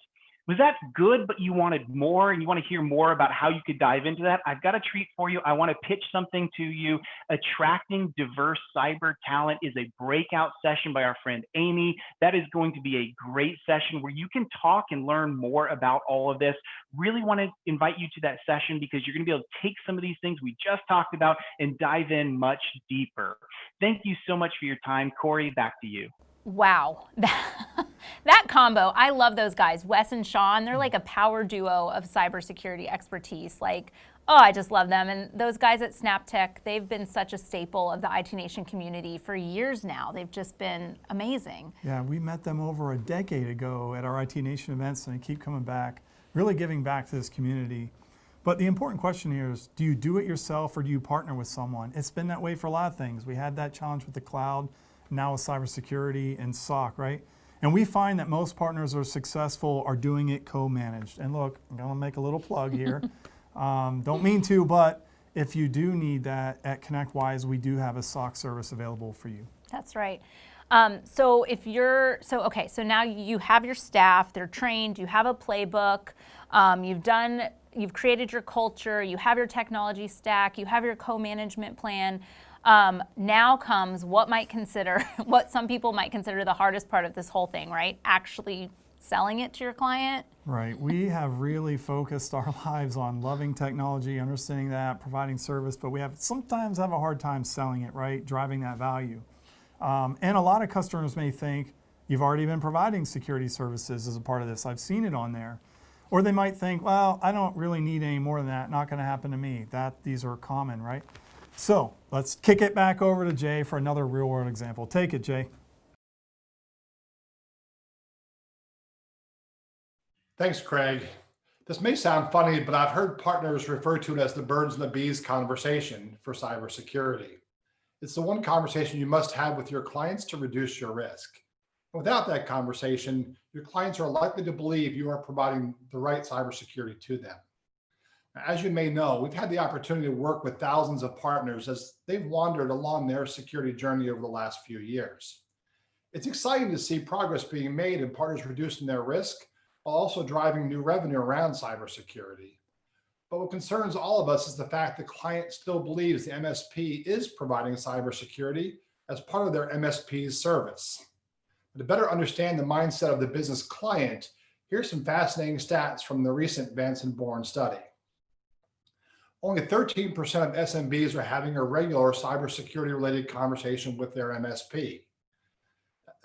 Speaker 8: Was that good, but you wanted more and you want to hear more about how you could dive into that? I've got a treat for you. I want to pitch something to you. Attracting diverse cyber talent is a breakout session by our friend Amy. That is going to be a great session where you can talk and learn more about all of this. Really want to invite you to that session because you're going to be able to take some of these things we just talked about and dive in much deeper. Thank you so much for your time. Corey, back to you.
Speaker 3: Wow. That combo, I love those guys, Wes and Sean. They're like a power duo of cybersecurity expertise. Like, oh, I just love them. And those guys at SnapTech, they've been such a staple of the IT Nation community for years now. They've just been amazing.
Speaker 2: Yeah, we met them over a decade ago at our IT Nation events, and they keep coming back, really giving back to this community. But the important question here is, do you do it yourself or do you partner with someone? It's been that way for a lot of things. We had that challenge with the cloud, now with cybersecurity and SOC, right? And we find that most partners are successful are doing it co-managed. And look, I'm gonna make a little plug here. Don't mean to, but if you do need that at ConnectWise, we do have a SOC service available for you.
Speaker 3: That's right. So now you have your staff, they're trained, you have a playbook, you've created your culture, you have your technology stack, you have your co-management plan. Now comes what some people might consider the hardest part of this whole thing, right? Actually selling it to your client.
Speaker 2: Right. We have really focused our lives on loving technology, understanding that, providing service, but we sometimes have a hard time selling it, right? Driving that value. And a lot of customers may think you've already been providing security services as a part of this. I've seen it on there. Or they might think, well, I don't really need any more than that. Not going to happen to me. These are common, right? So let's kick it back over to Jay for another real world example. Take it, Jay.
Speaker 4: Thanks, Craig. This may sound funny, but I've heard partners refer to it as the birds and the bees conversation for cybersecurity. It's the one conversation you must have with your clients to reduce your risk. Without that conversation, your clients are likely to believe you are providing the right cybersecurity to them. As you may know, we've had the opportunity to work with thousands of partners as they've wandered along their security journey over the last few years. It's exciting to see progress being made and partners reducing their risk while also driving new revenue around cybersecurity. But what concerns all of us is the fact the client still believes the MSP is providing cybersecurity as part of their MSP's service. To better understand the mindset of the business client, here's some fascinating stats from the recent Vanson Bourne study. Only 13% of SMBs are having a regular cybersecurity related conversation with their MSP.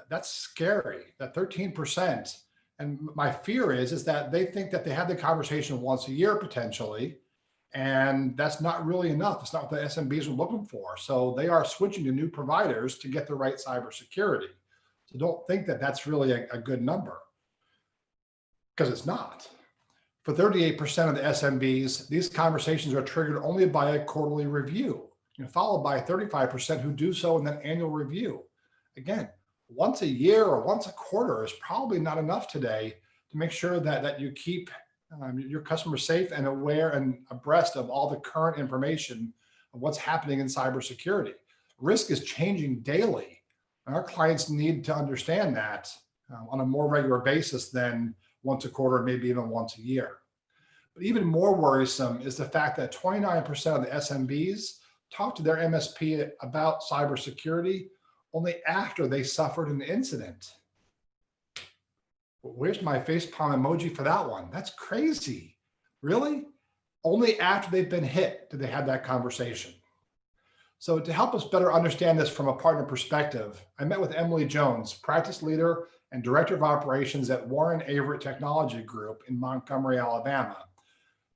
Speaker 4: That's scary, that 13%. And my fear is that they think that they have the conversation once a year potentially, and that's not really enough. It's not what the SMBs are looking for. So they are switching to new providers to get the right cybersecurity. So don't think that that's really a good number, because it's not. For 38% of the SMBs, these conversations are triggered only by a quarterly review, followed by 35% who do so in an annual review. Again, once a year or once a quarter is probably not enough today to make sure that you keep your customers safe and aware and abreast of all the current information of what's happening in cybersecurity. Risk is changing daily. And our clients need to understand that on a more regular basis than once a quarter, maybe even once a year. But even more worrisome is the fact that 29% of the SMBs talk to their MSP about cybersecurity only after they suffered an incident. Where's my facepalm emoji for that one? That's crazy. Really? Only after they've been hit do they have that conversation. So to help us better understand this from a partner perspective, I met with Emily Jones, practice leader and director of operations at Warren Averett Technology Group in Montgomery, Alabama,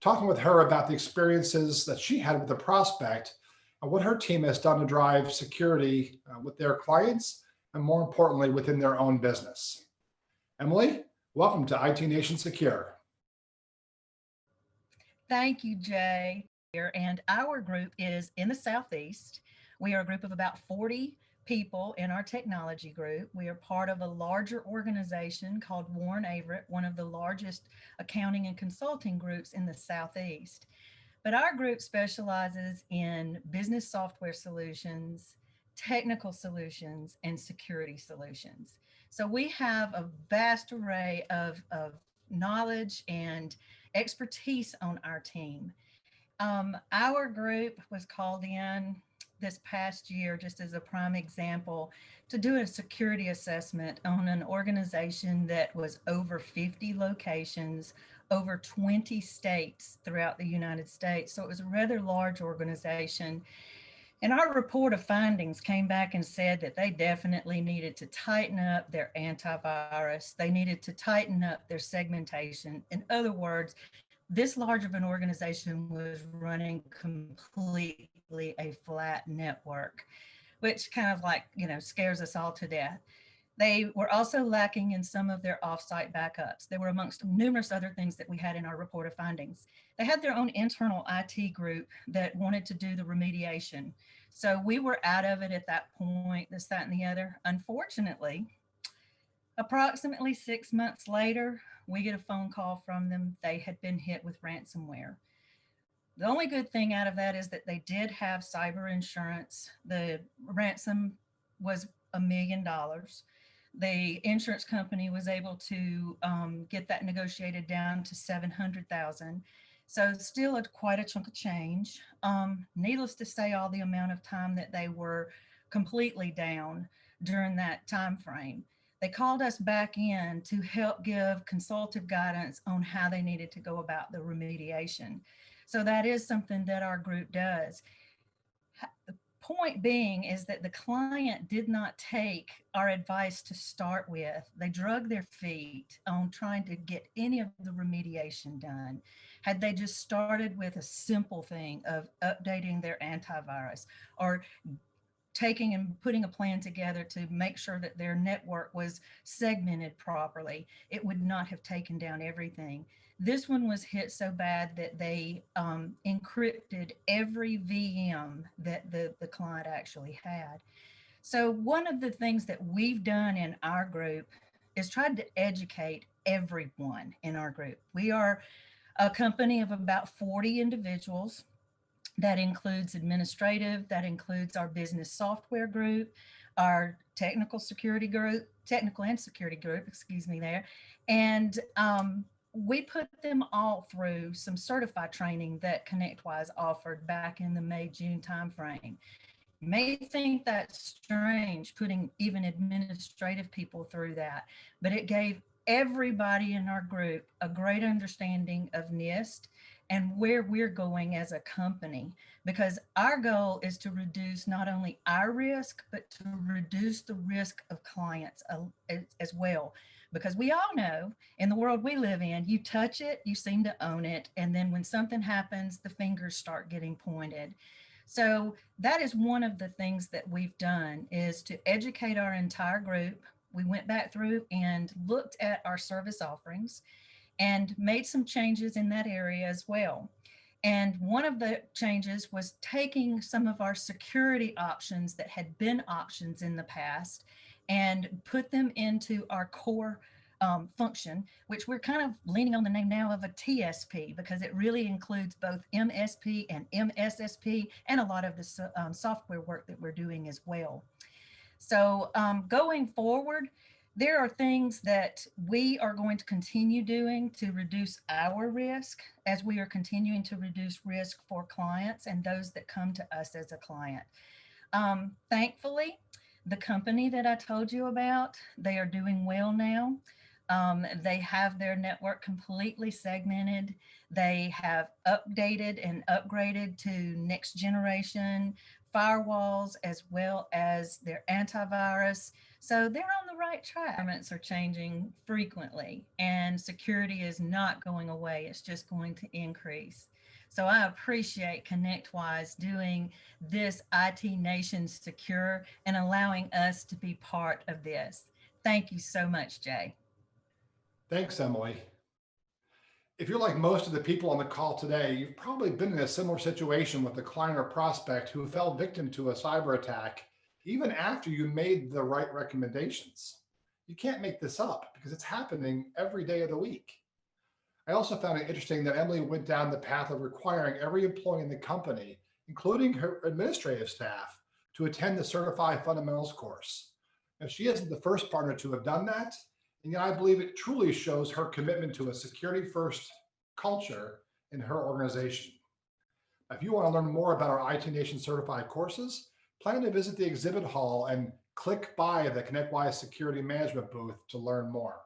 Speaker 4: talking with her about the experiences that she had with the prospect and what her team has done to drive security with their clients and, more importantly, within their own business. Emily, welcome to IT Nation Secure.
Speaker 10: Thank you, Jay. And our group is in the Southeast. We are a group of about 40 people in our technology group. We are part of a larger organization called Warren Averett, one of the largest accounting and consulting groups in the Southeast. But our group specializes in business software solutions, technical solutions, and security solutions. So we have a vast array of knowledge and expertise on our team. Our group was called in this past year, just as a prime example, to do a security assessment on an organization that was over 50 locations, over 20 states throughout the United States. So it was a rather large organization And our report of findings came back and said that they definitely needed to tighten up their antivirus. They needed to tighten up their segmentation. In other words, this large of an organization was running completely a flat network, which kind of like, scares us all to death. They were also lacking in some of their offsite backups. They were amongst numerous other things that we had in our report of findings. They had their own internal IT group that wanted to do the remediation. So we were out of it at that point, this, that, and the other. Unfortunately, approximately 6 months later, we get a phone call from them. They had been hit with ransomware. The only good thing out of that is that they did have cyber insurance. The ransom was $1 million. The insurance company was able to get that negotiated down to $700,000. So still quite a chunk of change. Needless to say, all the amount of time that they were completely down during that time frame. They called us back in to help give consultative guidance on how they needed to go about the remediation. So that is something that our group does. The point being is that the client did not take our advice to start with. They drug their feet on trying to get any of the remediation done. Had they just started with a simple thing of updating their antivirus or taking and putting a plan together to make sure that their network was segmented properly, it would not have taken down everything. This one was hit so bad that they encrypted every VM that the client actually had. So one of the things that we've done in our group is tried to educate everyone in our group. We are a company of about 40 individuals. That includes administrative, that includes our business software group, our technical and security group, there. And we put them all through some certified training that ConnectWise offered back in the May-June timeframe. You may think that's strange, putting even administrative people through that, but it gave everybody in our group a great understanding of NIST and where we're going as a company, because our goal is to reduce not only our risk, but to reduce the risk of clients as well. Because we all know in the world we live in, you touch it, you seem to own it. And then when something happens, the fingers start getting pointed. So that is one of the things that we've done, is to educate our entire group. We went back through and looked at our service offerings and made some changes in that area as well. And one of the changes was taking some of our security options that had been options in the past and put them into our core function, which we're kind of leaning on the name now of a TSP, because it really includes both MSP and MSSP and a lot of the software work that we're doing as well. So going forward, there are things that we are going to continue doing to reduce our risk, as we are continuing to reduce risk for clients and those that come to us as a client. Thankfully, the company that I told you about, they are doing well now. They have their network completely segmented. They have updated and upgraded to next generation firewalls, as well as their antivirus. So they're on the right track. Requirements are changing frequently, and security is not going away. It's just going to increase. So I appreciate ConnectWise doing this IT Nation Secure and allowing us to be part of this. Thank you so much, Jay.
Speaker 4: Thanks, Emily. If you're like most of the people on the call today, you've probably been in a similar situation with a client or prospect who fell victim to a cyber attack even after you made the right recommendations. You can't make this up because it's happening every day of the week. I also found it interesting that Emily went down the path of requiring every employee in the company, including her administrative staff, to attend the Certified Fundamentals course. Now, she isn't the first partner to have done that, and yet I believe it truly shows her commitment to a security-first culture in her organization. If you want to learn more about our IT Nation certified courses, plan to visit the exhibit hall and click by the ConnectWise Security Management booth to learn more.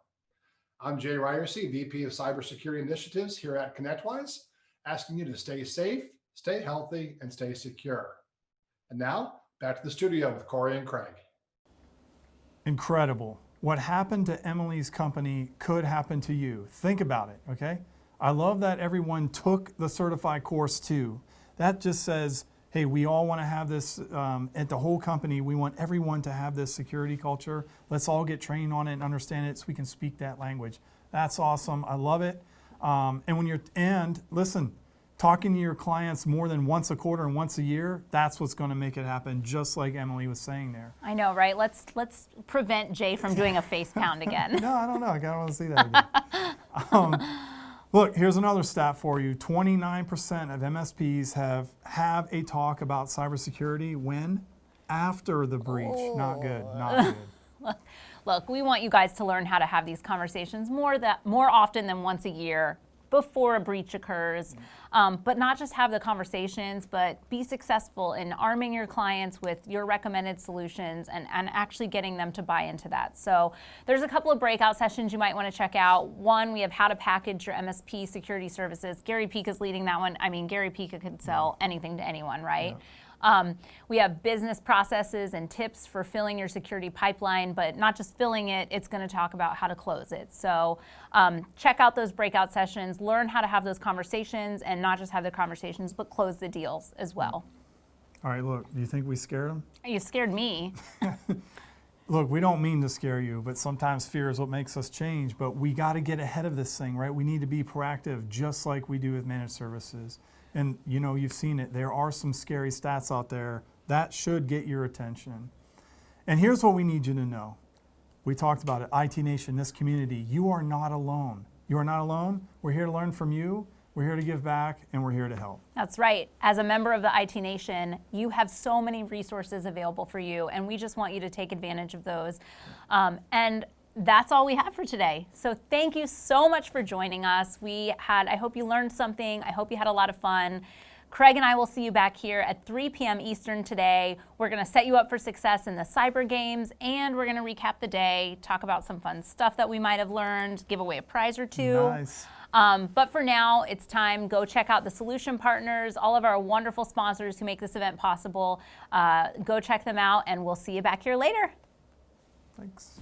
Speaker 4: I'm Jay Ryerson, VP of Cybersecurity Initiatives here at ConnectWise, asking you to stay safe, stay healthy, and stay secure. And now back to the studio with Corey and Craig.
Speaker 2: Incredible. What happened to Emily's company could happen to you. Think about it, okay? I love that everyone took the certified course too. That just says, hey, we all want to have this at the whole company. We want everyone to have this security culture. Let's all get trained on it and understand it so we can speak that language. That's awesome. I love it. And listen, talking to your clients more than once a quarter and once a year, that's what's going to make it happen, just like Emily was saying there.
Speaker 3: I know, right? Let's prevent Jay from doing a face pound again.
Speaker 2: No, I don't know. I kind of want to see that again. Look, here's another stat for you. 29% of MSPs have a talk about cybersecurity when? After the breach.
Speaker 3: Oh.
Speaker 2: Not good, not good.
Speaker 3: Look, we want you guys to learn how to have these conversations more often than once a year before a breach occurs, but not just have the conversations, but be successful in arming your clients with your recommended solutions and actually getting them to buy into that. So there's a couple of breakout sessions you might want to check out. One, we have how to package your MSP security services. Gary Pika is leading that one. I mean, Gary Pika could sell anything to anyone, right? Yeah. We have business processes and tips for filling your security pipeline, but not just filling it, it's going to talk about how to close it. So check out those breakout sessions, learn how to have those conversations, and not just have the conversations, but close the deals as well.
Speaker 2: All right, look, do you think we scared them?
Speaker 3: You scared me.
Speaker 2: Look, we don't mean to scare you, but sometimes fear is what makes us change. But we got to get ahead of this thing, right? We need to be proactive, just like we do with managed services. And you know, you've seen it. There are some scary stats out there that should get your attention. And here's what we need you to know. We talked about it. IT Nation, this community, you are not alone. You are not alone. We're here to learn from you. We're here to give back, and we're here to help.
Speaker 3: That's right. As a member of the IT Nation, you have so many resources available for you, and we just want you to take advantage of those. And that's all we have for today. So thank you so much for joining us. I hope you learned something. I hope you had a lot of fun. Craig and I will see you back here at 3 p.m. Eastern today. We're going to set you up for success in the cyber games, and we're going to recap the day, talk about some fun stuff that we might have learned, give away a prize or two.
Speaker 2: Nice.
Speaker 3: But for now, it's time. Go check out the solution partners, all of our wonderful sponsors who make this event possible. Go check them out, and we'll see you back here later.
Speaker 2: Thanks.